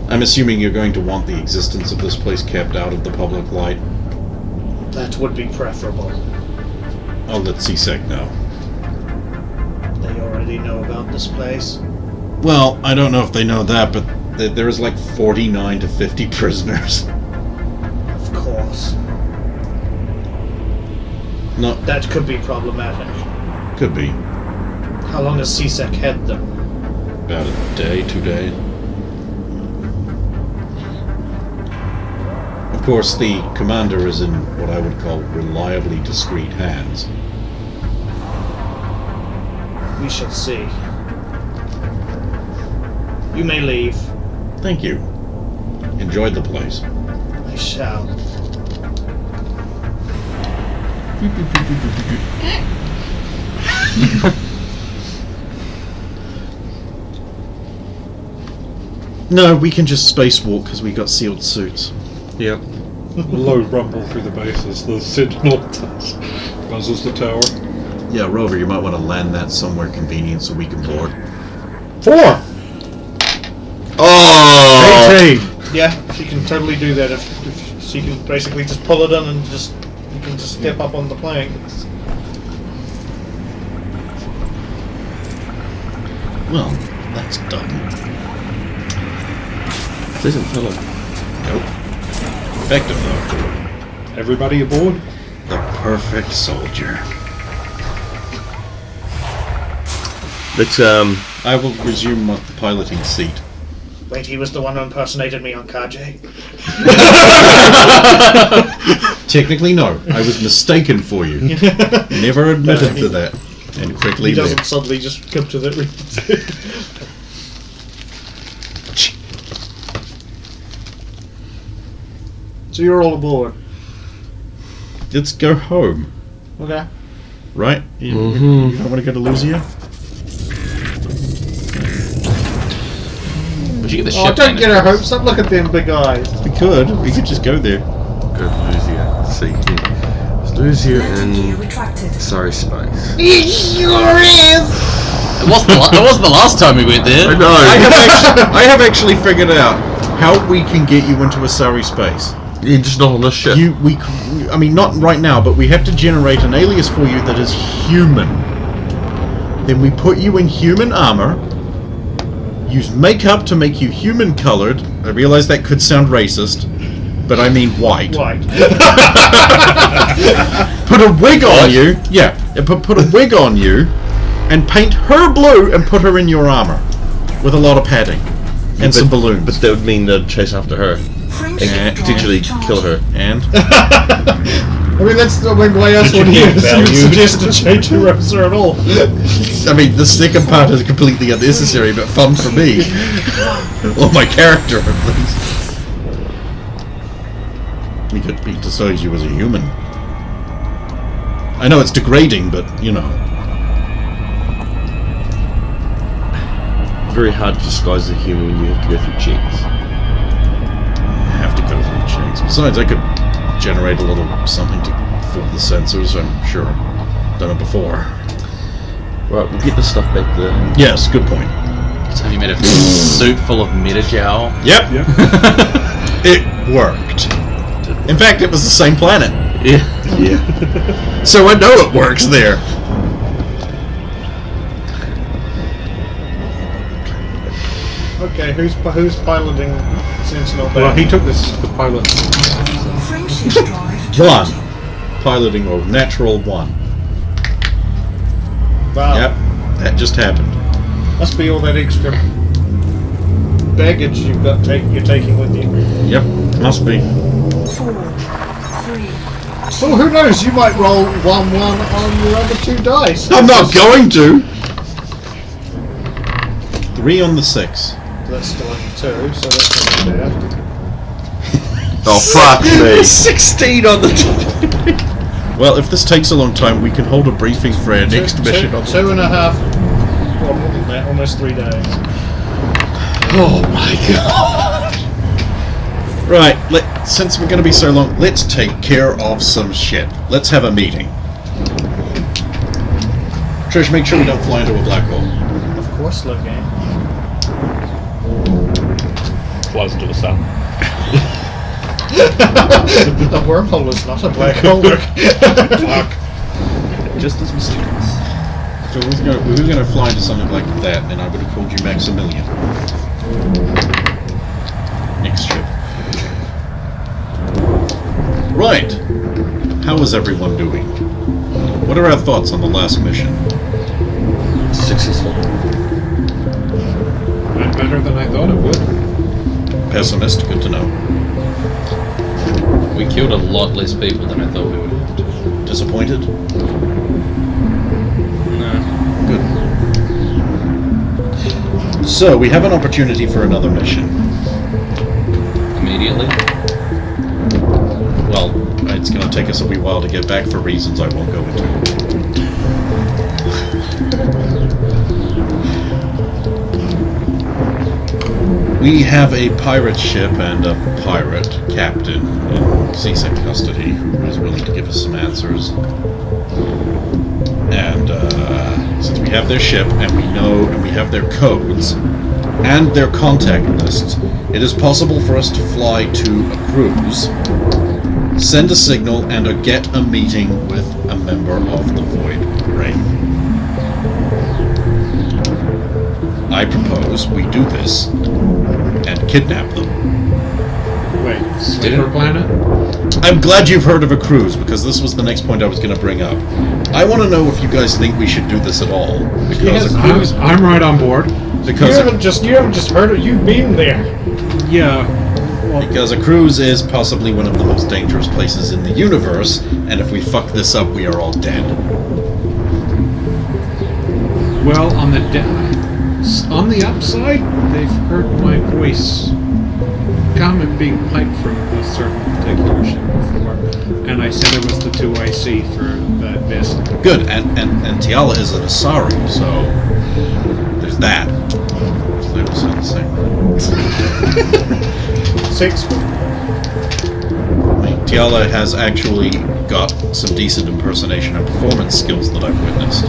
I'm assuming you're going to want the existence of this place kept out of the public light. That would be preferable. I'll let CSEC know. They already know about this place. Well, I don't know if they know that, but there is like 49 to 50 prisoners. Of course. No, That could be problematic. could be. How long has CSEC had them? About a day, 2 days. Of course, the commander is in what I would call reliably discreet hands. We shall see. You may leave. Thank you. Enjoyed the place. I shall. No, we can just spacewalk because we got sealed suits. yep. Low rumble through the base as the Sentinel buzzes the tower. Yeah, Rover, you might want to land that somewhere convenient so we can board. 4! Oh! 18! Yeah, she can totally do that if she can basically just pull it in and just you can just step up on the plank. Well, that's done. Listen, fellow. Nope. Effective though. Everybody aboard? The perfect soldier. Let's I will resume the piloting seat. Wait, he was the one who impersonated me on Kajay? Technically, no. I was mistaken for you. Never admitted to that. And quickly He doesn't left. suddenly just come to that. So you're all aboard. Let's go home. Okay. Right? You don't want to go to Lucia? Would you get the Oh, ship? don't painted get our first? hopes up. Look at them big eyes. We could just go there. Go to Lucia. Let's see. It's Lucia Landing gear and retracted. sorry, Spice. It sure is. It wasn't the last time we went there. I know. I have actually figured out how we can get you into Asari space. You're just not on this ship. I mean, not right now, but we have to generate an alias for you that is human. Then we put you in human armor, use makeup to make you human colored. I realize that could sound racist, but I mean white. White. Put a wig on you. Yeah, put a wig on you, and paint her blue and put her in your armor with a lot of padding and some balloons. But that would mean they'd chase after her Frameshift and drive potentially charged. kill her. And I mean, that's not why else would you suggest to change your roster at all? I mean, the second part is completely unnecessary, but fun for me. Or my character, at least. He decides you as a human. I know it's degrading, but you know. Very hard to disguise as a human when you have to go through checks. I have to go through checks. Besides, I could generate a little something to fool the sensors, I'm sure. Done it before. Right, we'll get this stuff back there. Yes, good point. So have you made a suit full of metajowl? Yep. Yep. It worked. In fact, it was the same planet. Yeah. Yeah. So I know it works there. Okay, who's piloting Sentinel back? Well, he took the pilot. Frameshift drive One. charging. Piloting mode, natural 1. Wow. Yep, that just happened. Must be all that extra baggage you're taking with you. Yep, must be. 4, 3, Well, who knows? You might roll 1-1 on your other 2 dice. I'm not going to! 3 on the 6. That's still only 2, so that's not bad. Oh, fuck me. 16 on the Well, if this takes a long time, we can hold a briefing for our next mission. On 2.5. Well, more than that, almost 3 days. Oh my god! Right, since we're going to be so long, let's take care of some shit. Let's have a meeting. Trish, make sure we don't fly into a black hole. Of course, look, game. Close to the sun. A wormhole is not a black hole. Fuck. Just as mysterious. So if we were going to fly into something like that, then I would have called you Maximilian. Next ship. Right. How is everyone doing? What are our thoughts on the last mission? Successful. Went better than I thought it would. Pessimist, good to know. We killed a lot less people than I thought we would. Disappointed? No. Good. So, we have an opportunity for another mission. Immediately. Well, it's going to take us a wee while to get back for reasons I won't go into. We have a pirate ship and a pirate captain in seasick custody who is willing to give us some answers. And since we have their ship and we know and we have their codes and their contact lists, it is possible for us to fly to a cruise, send a signal, and get a meeting with a member of the Void Ring. I propose we do this and kidnap them. Wait, Sleeper Planet? I'm glad you've heard of a cruise, because this was the next point I was going to bring up. I want to know if you guys think we should do this at all. Because Yes, a cruise... I'm right on board. You Because haven't just heard it. You've been there. Yeah. Well, Because a cruise is possibly one of the most dangerous places in the universe, and if we fuck this up, we are all dead. well, on the upside, they've heard my voice come and being piped from a certain particular ship before, and I said it was the 2IC for that vessel. Good, and Tiala is an Asari, so there's that. They all sound the same. 6. Tiala has actually got some decent impersonation and performance skills that I've witnessed.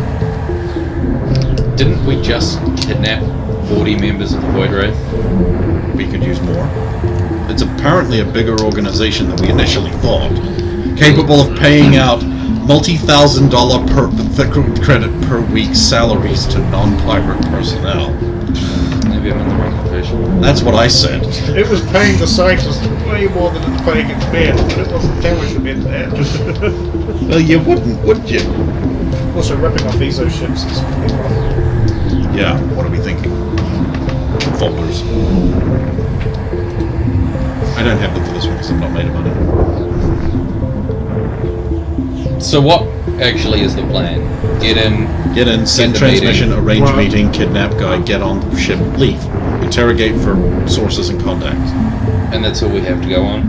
Didn't we just kidnap 40 members of the Void Wraith? We could use more. It's apparently a bigger organization than we initially thought, capable of paying out multi-$1,000 per credit per week salaries to non-pirate personnel. Maybe I'm in the wrong profession. That's what I said. It was paying the scientists way more than it's paying its men, but it wasn't telling them in that. Well, you wouldn't, would you? Also, ripping off Ezo ships is pretty rough. Yeah, what are we thinking? Folders. I don't have them for this one because I'm not made of money. So what actually is the plan? Get in, Send the transmission, meeting. arrange Well- meeting, kidnap guy, get on ship, leave. Interrogate for sources and contacts. and that's all we have to go on?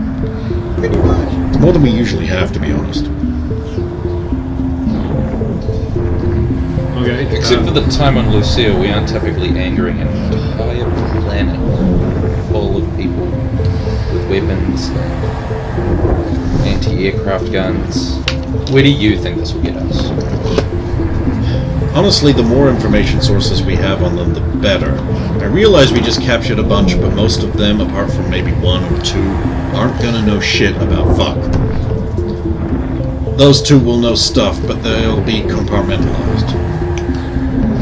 Pretty much. It's more than we usually have, to be honest. Okay. Except for the time on Lucille, we aren't typically angering an entire planet full of people with weapons, anti-aircraft guns. Where do you think this will get us? Honestly, the more information sources we have on them, the better. I realize we just captured a bunch, but most of them, apart from maybe one or two, aren't gonna know shit about fuck. Those two will know stuff, but they'll be compartmentalized.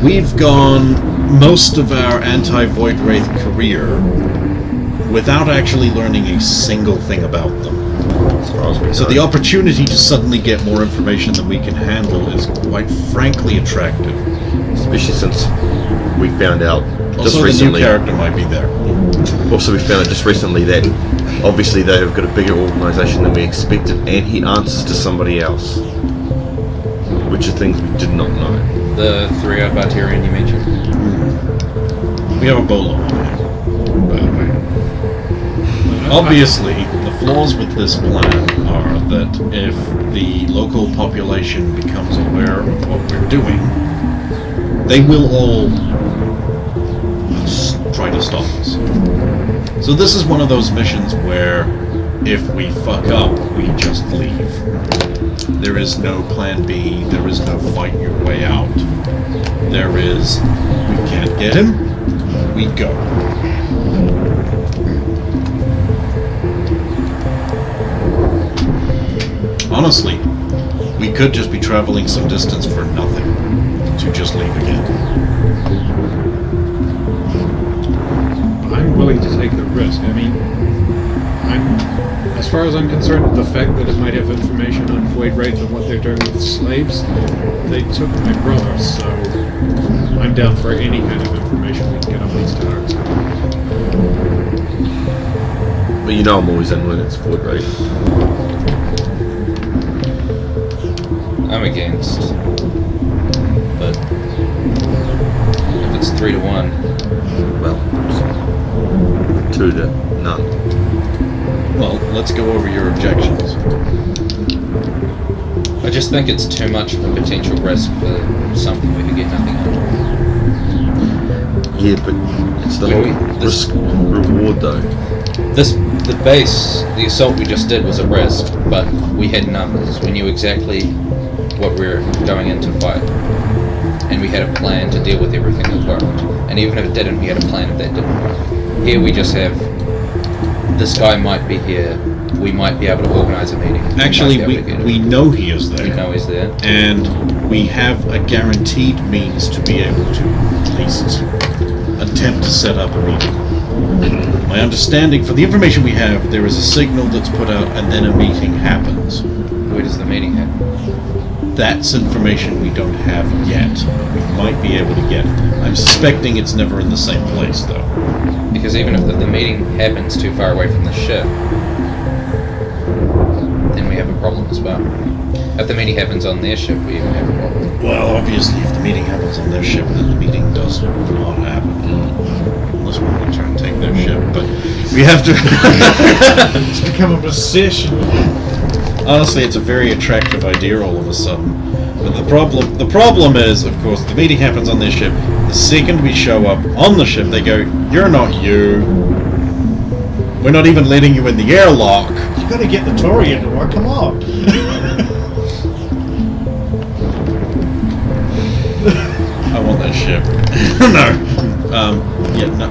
We've gone most of our anti-Void Wraith career without actually learning a single thing about them. As far as we So know. the opportunity to suddenly get more information than we can handle is quite frankly attractive. Especially since we found out just Also, the new recently. character might be there. Also, we found out just recently that obviously they have got a bigger organisation than we expected, and he answers to somebody else, which are things we did not know. The 3-hour Barterian you mentioned? We have a bolo on him, by the way. Obviously, the flaws with this plan are that if the local population becomes aware of what we're doing, they will all try to stop us. So this is one of those missions where if we fuck up, we just leave. There is no plan B, there is no fight your way out. There is, we can't get him, we go. Honestly, we could just be traveling some distance for nothing, to just leave again. I'm willing to take the risk. I mean, as far as I'm concerned, the fact that it might have information on Void Wraith and what they're doing with slaves, they took my brother, so I'm down for any kind of information we can get on these towers. But you know I'm always in when it's Void Wraith. I'm against. But if it's 3-1, Well, 2 to none. Well, let's go over your objections. I just think it's too much of a potential risk for something we could get nothing out of. Yeah, but it's the Wait, whole this- risk reward though. The base, the assault we just did was a risk, but we had numbers. We knew exactly what we were going in to fight. And we had a plan to deal with everything that worked. And even if it didn't, we had a plan if that didn't work. Here we just have, this guy might be here, we might be able to organize a meeting. Actually, might be able to get we it. know he is there. We know he's there. And we have a guaranteed means to be able to at least attempt to set up a meeting. My understanding, for the information we have, there is a signal that's put out and then a meeting happens. Where does the meeting happen? That's information we don't have yet, but we might be able to get. I'm suspecting it's never in the same place, though. Because even if the meeting happens too far away from the ship, then we have a problem as well. If the meeting happens on their ship, we even have a problem. Well, obviously, if the meeting happens on their ship, then the meeting does not happen. this one, we'll try and take their ship. But we have to. It's become a position. Honestly, it's a very attractive idea all of a sudden. But the problem is, of course, the meeting happens on their ship. The second we show up on the ship, they go, "You're not you. We're not even letting you in the airlock." You gotta get the Torian door, come on. I want that ship. No.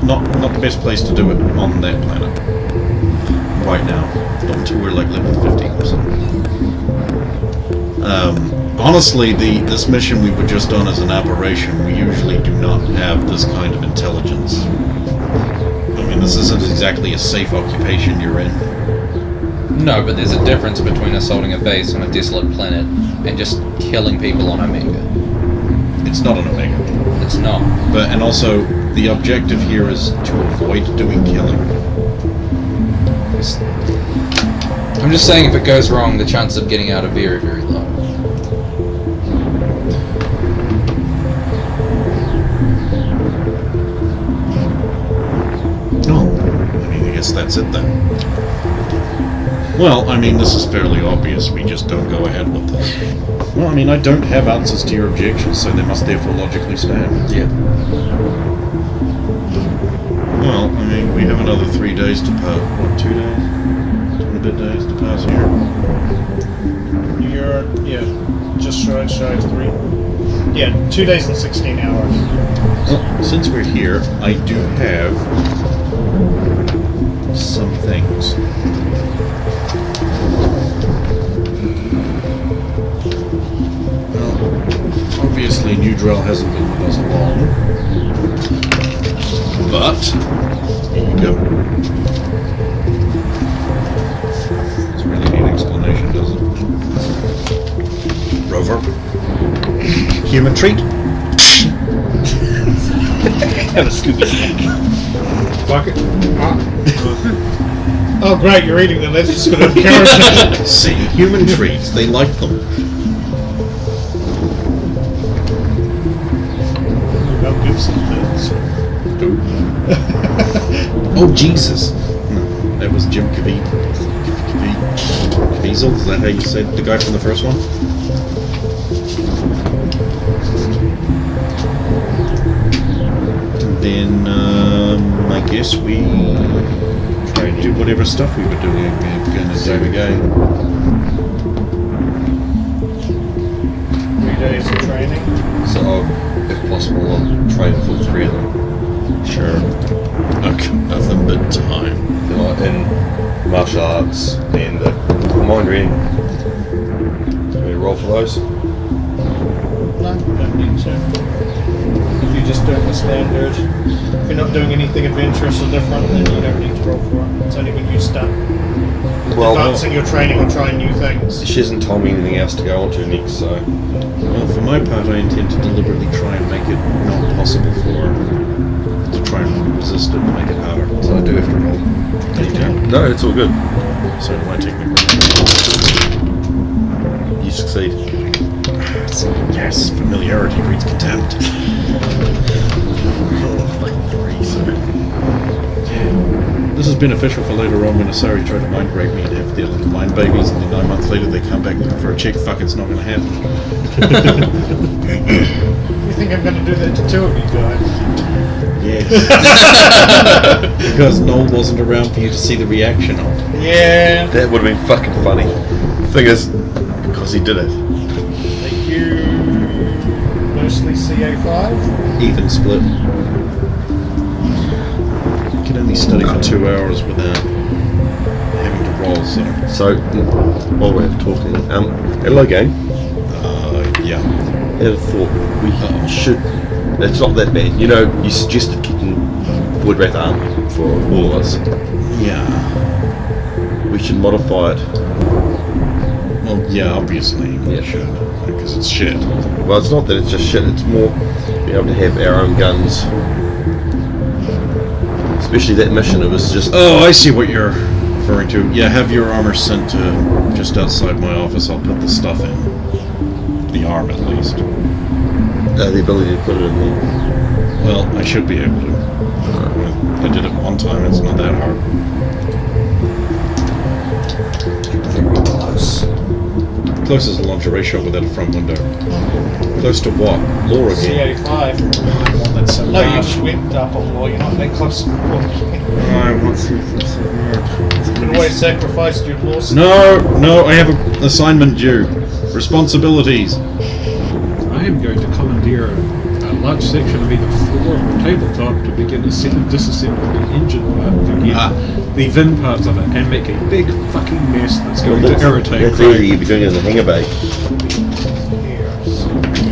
Not the best place to do it on that planet. Right now. Not until we're like level 15 or something. Honestly, this mission we were just on is an aberration. We usually do not have this kind of intelligence. I mean, this isn't exactly a safe occupation you're in. No, but there's a difference between assaulting a base on a desolate planet and just killing people on Omega. It's not an Omega. It's not. And also, the objective here is to avoid doing killing. I'm just saying if it goes wrong, the chances of getting out are very, very low. No. I mean, I guess that's it then. Well, I mean, this is fairly obvious. We just don't go ahead with this. Well, I mean, I don't have answers to your objections, so they must therefore logically stand. Yeah. Well, I mean, we have another 3 days to pass. What, 2 days? 2 and a bit days to pass here. You're, just shy of 3. Yeah, 2 days and 16 hours. Well, since we're here, I do have some things. Well, obviously New Drell hasn't been with us long. But, here you go. Doesn't really need explanation, does it? Rover. Human treat. Have a Scooby snack. Fuck it. Oh great, you're eating them, that's just gonna encourage it. See, human treats, they like them. Mel Gibson fans. Oh, Jesus. No, that was Jim Caviezel, is that how you said the guy from the first one? Then, I guess we try and do whatever stuff we were doing again and time again. 3 days of training. So, if possible, I'll train for 3 of them. Sure. Okay, nothing but time. In martial arts and mind reading. Do we roll for those? No, don't need to. If you're just doing the standard, if you're not doing anything adventurous or different, then you don't need to roll for it. It's only when you start advancing your training or trying new things. She hasn't told me anything else to go on to next, so... Well, for my part, I intend to deliberately try and make it not possible for her to try and resist it and make it harder. So I do have to roll. You do? No, it's all good. So do I technically. You succeed. Yes, familiarity breeds contempt. This is beneficial for later on when Asari try to mind rape me and have their little mind babies, and then 9 months later they come back looking for a check. Fuck, it's not going to happen. You think I'm going to do that to 2 of you guys? Yes. Because Noel wasn't around for you to see the reaction of. Yeah. That would have been fucking funny. Thing is, because he did it. Thank you. Mostly CA5. Even split. You can only study for 2 hours without having to roll, so. So, while we're talking, hello gang. Yeah. I had a thought, we should, it's not that bad. You know, you suggested kicking Void Wraith armor for all of us. Yeah. We should modify it. Well, yeah, obviously we Yeah. should, because it's shit. Well, it's not that it's just shit, it's more being able to have our own guns. Especially that mission, it was just... Oh, I see what you're referring to. Yeah, have your armor sent to just outside my office. I'll put the stuff in. The arm, at least. the ability to put it in there. Well, I should be able to. With one time. It's not that hard. Very close. Close as a lingerie shop without a front window. Close to what? Laura again. C85. That's so No, you large. just went up on law. You're not that close to law. I want to see if it's so weird. You always sacrificed your laws. No, I have an assignment due. Responsibilities. I am going to commandeer a large section of either floor or tabletop to begin disassembling the engine part to get the VIN parts of it and make a big fucking mess that's going to irritate That's Craig. easy. You'd be doing it in the hangar bay.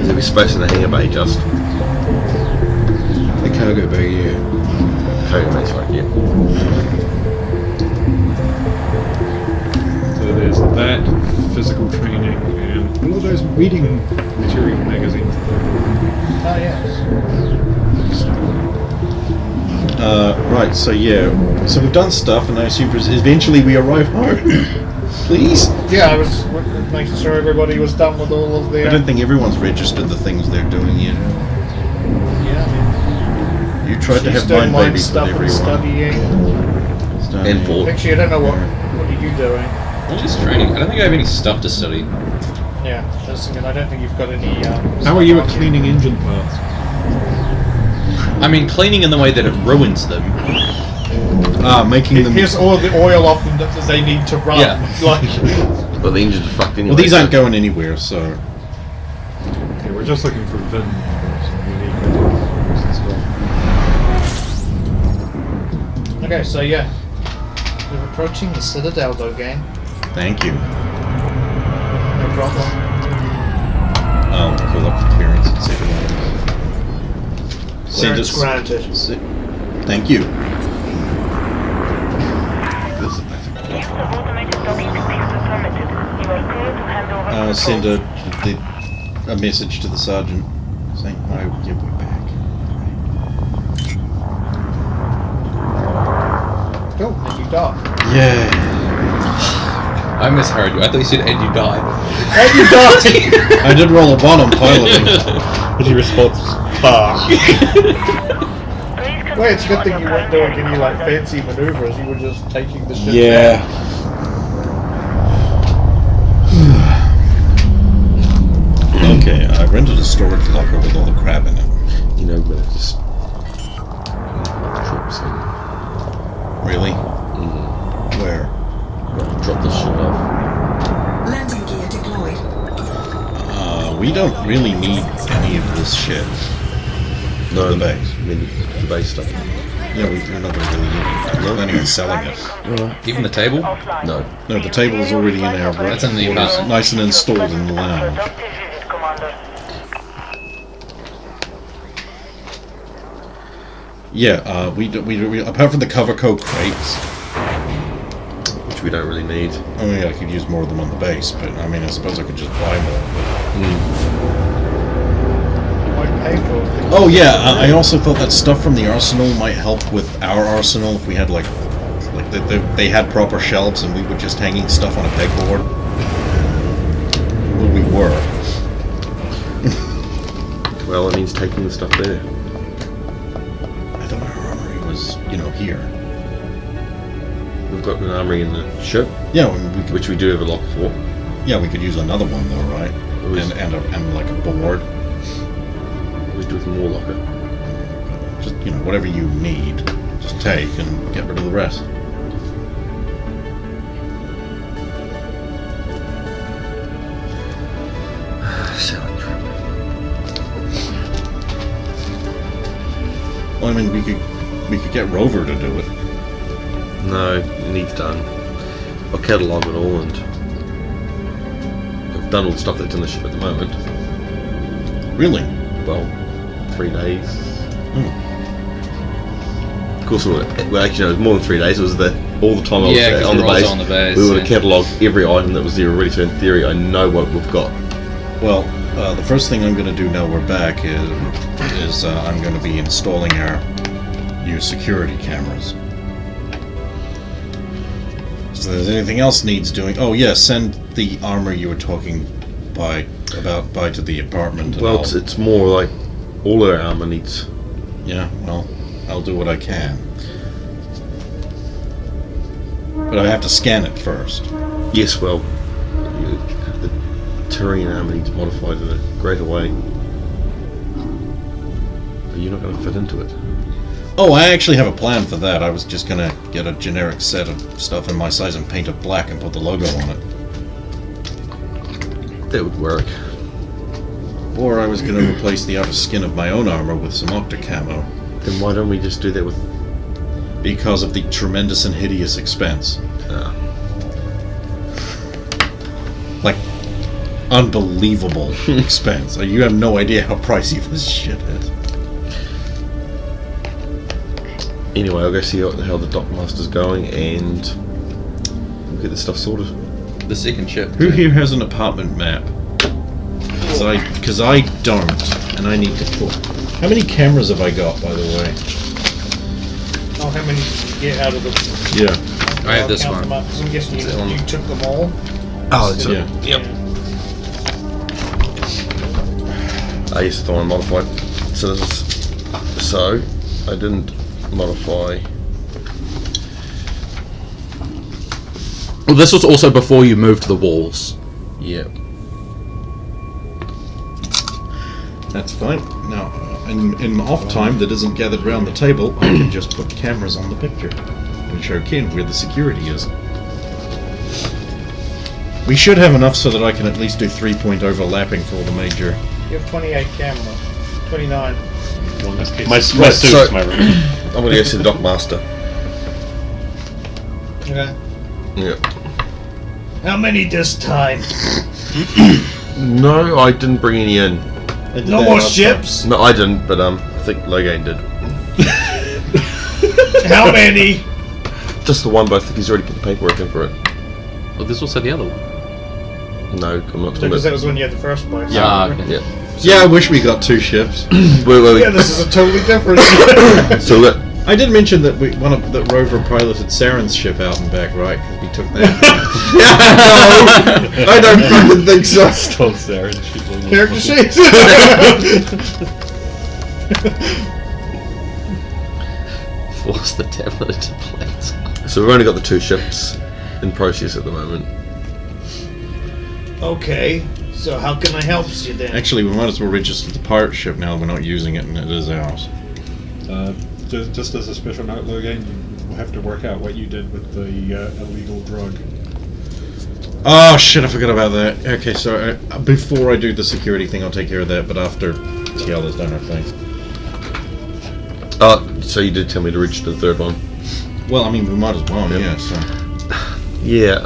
There'll be space in the hangar bay, just. The cargo bay, yeah. Cargo bay's right, yeah. So there's that, physical training, and all of those reading material magazines. Oh, yes. Right, so yeah. So we've done stuff, and I assume eventually we arrive home. Please? Yeah, I was making sure everybody was done with all of their. I don't think everyone's registered the things they're doing yet. Yeah, You tried to she's have doing mind mind babies with stuff and everyone. studying. And Ford. Actually, I don't know what are you doing. I'm just training. I don't think I have any stuff to study. Yeah, just thinking, I don't think you've got any. How are you at cleaning engine parts? I mean, cleaning in the way that it ruins them. Making them. Here's all the oil off them that they need to run. Yeah. Like, But the engines are fucked anyway. Well, these aren't so- going anywhere, so. Okay, we're just looking for VIN numbers and we need numbers and stuff. okay, so yeah, we're approaching the Citadel, though, game. Thank you. No problem. I'll call up the clearance and see if it Clearance granted. Thank you. Send a message to the sergeant saying, "Oh, yeah, we're back." Cool, and you die. Yeah. I misheard you. I thought you said, and you die. And you die! I did roll a one on piloting. What's your response? Well, it's a good thing you weren't doing any like fancy maneuvers. You were just taking the ship. Yeah. Okay, I rented a storage locker with all the crap in it. You know, we're just. Trips and. Really? Mm, Where? drop this shit off. Landing gear deployed. We don't really need any of this shit. No, The base. I mean, the base stuff. Yeah, we're not going to really need it. We're planning on selling it. Even the table? No. No, the table is already in our That's in the quarters, apartment. nice and installed in the lounge. Yeah, we apart from the cover code crates, Which we don't really need. I mean, I could use more of them on the base, but I mean, I suppose I could just buy more. Might pay for it. Oh yeah, I also thought that stuff from the arsenal might help with our arsenal if we had like they had proper shelves and we were just hanging stuff on a pegboard. Well, we were. Well, it means taking the stuff there. I thought our armory was, here. We've got an armory in the ship, Yeah, we could. which we do have a lock for. Yeah, we could use another one though, right? It was- And like a board. We do with more locker. Just whatever you need, just take and get rid of the rest. Selling trip. Well, I mean, we could get Rover to do it. No, it needs done. I'll catalogue it all and I've done all the stuff that's in the ship at the moment. Really? Well, 3 days. Hmm. Of course, well, actually, no, it was more than 3 days. It was all the time I was Yeah, 'cause on the we're also base. on the base, We would have yeah. catalogued every item that was there already. So in theory, I know what we've got. Well, the first thing I'm going to do now we're back is I'm going to be installing our new security cameras. So if there's anything else needs doing, oh yeah, send the armor you were talking by to the apartment. And Well, I'll- it's more like all our armor needs. yeah, well, I'll do what I can. But I have to scan it first. Yes, well, the Turian army needs modified in a greater way. But you're not going to fit into it. Oh, I actually have a plan for that. I was just gonna get a generic set of stuff in my size and paint it black and put the logo on it. That would work. Or I was gonna replace the outer skin of my own armor with some octocamo. Then why don't we just do that with... Because of the tremendous and hideous expense. Like, unbelievable expense. You have no idea how pricey this shit is. Anyway, I'll go see how the Dockmaster's going and we'll get this stuff sorted. The second ship. Who here has an apartment map? Because I don't, and I need to put... How many cameras have I got, by the way? Oh, how many did you get out of the... Yeah. I have this count one. them up, 'cause I'm guessing It's on- you took them all. Oh, it's Yeah. Yep. Yes, the one modified. So I didn't modify. Well, this was also before you moved the walls. Yeah. That's fine. Now, in off time that isn't gathered round the table, I can just put cameras on the picture and show Ken where the security is. We should have enough so that I can at least do 3-point overlapping for all the major... You have 28 cameras. 29. Well, in this case, My my suit's so- my room. I'm going to go see the Dockmaster. Okay. Yeah. How many this time? No, I didn't bring any in. No more ships? No, I didn't, but I think Logan did. How many? Just the one, but I think he's already put the paperwork in for it. Well, there's also the other one. No, I'm not talking Because that about... was when you had the first place. Ah, okay. Yeah. Yeah, I wish we got 2 ships. Wait. Yeah, this is a totally different. So that... I did mention that that Rover piloted Saren's ship out and back, right? 'Cause we took that. No, I don't fucking think so. Told Saren she was Character sheets. Force the tablet into place. So we've only got the 2 ships in process at the moment. Okay, so how can I help you then? Actually, we might as well register the pirate ship now that we're not using it and it is ours. Just as a special note, Logan, we'll have to work out what you did with the illegal drug. Oh shit, I forgot about that. Okay, so before I do the security thing, I'll take care of that, but after TL has done her thing. So you did tell me to register the 3rd one. Well, I mean, we might as well, Yep. yeah, so... Yeah,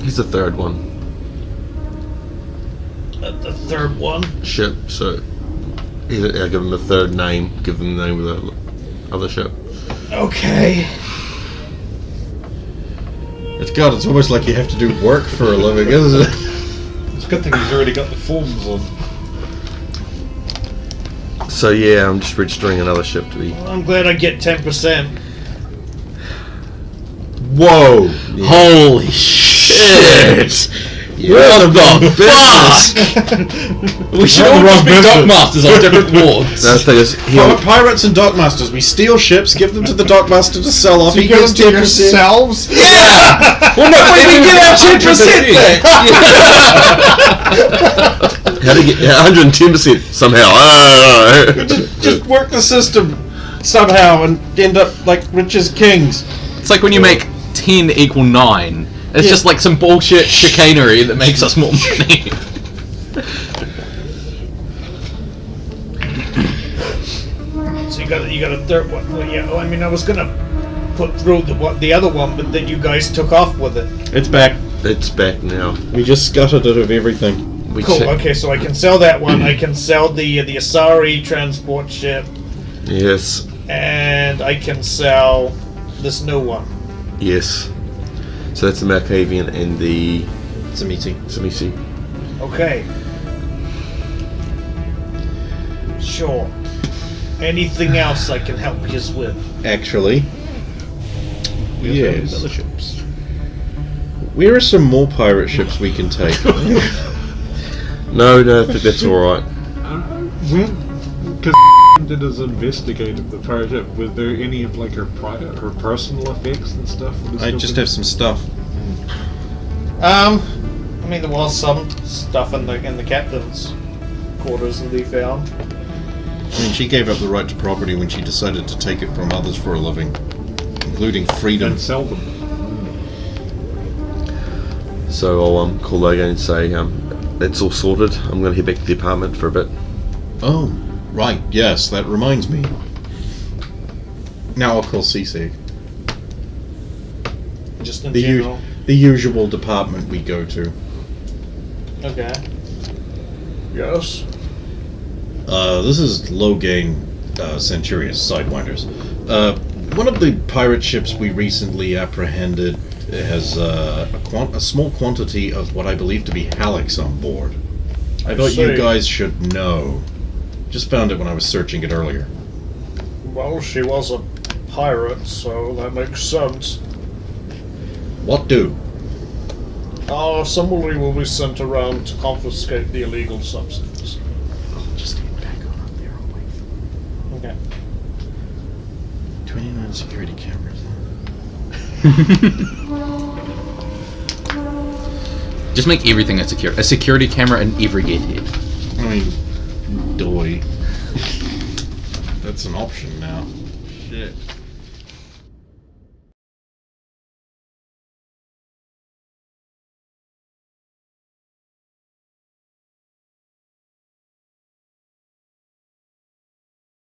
here's the 3rd one. The third one? Ship, so... I give him a 3rd name, give them the name of the other ship. Okay. It's almost like you have to do work for a living, isn't it? It's a good thing he's already got the forms on. So yeah, I'm just registering another ship to be... Well, I'm glad I get 10%. Whoa! Holy shit! What the fuck? We should all just be Dockmasters on different wards. No, the thing is, Pirates and Dockmasters, we steal ships, give them to the Dockmaster to sell off, So he you give gets them to 10%. yourselves? Well, no, we get our 10% back. how to get 110% somehow? I don't know. Just work the system somehow and end up like rich as kings. It's like when you make 10 equal 9. It's just like some bullshit chicanery that makes us more money. So you got a third one. Well, yeah. I mean, I was gonna put through the other one, but then you guys took off with it. It's back. It's back now. We just scuttered it of everything. We Cool. check- Okay, so I can sell that one. I can sell the Asari transport ship, Yes. and I can sell this new one. Yes. So that's the Malkavian and the It's a meeting. Samisi. Okay. Sure. Anything else I can help you with? Actually, yes. Other ships. Where are some more pirate ships we can take? No, I think that's alright. Because did as investigative the pirate, was there any of like her personal effects and stuff? I just have some stuff. I mean, there was some stuff in the captain's quarters that he found. I mean, she gave up the right to property when she decided to take it from others for a living, including freedom. And sell them. So I'll call Logan and say, that's all sorted. I'm going to head back to the apartment for a bit. Oh, right. Yes, that reminds me. Now I'll call CC. Just in The general. the usual department we go to. Okay. Yes. This is Logain Centurious Sidewinders. One of the pirate ships we recently apprehended has a small quantity of what I believe to be Hallex on board. I thought you see. guys should know. Just found it when I was searching it earlier. Well, she was a pirate, so that makes sense. What do? Somebody will be sent around to confiscate the illegal substance. Just get back on up there. I'll wait. Okay. 29 security cameras. Just make everything a security camera in every gearhead. I mean, doy. That's an option now. Shit.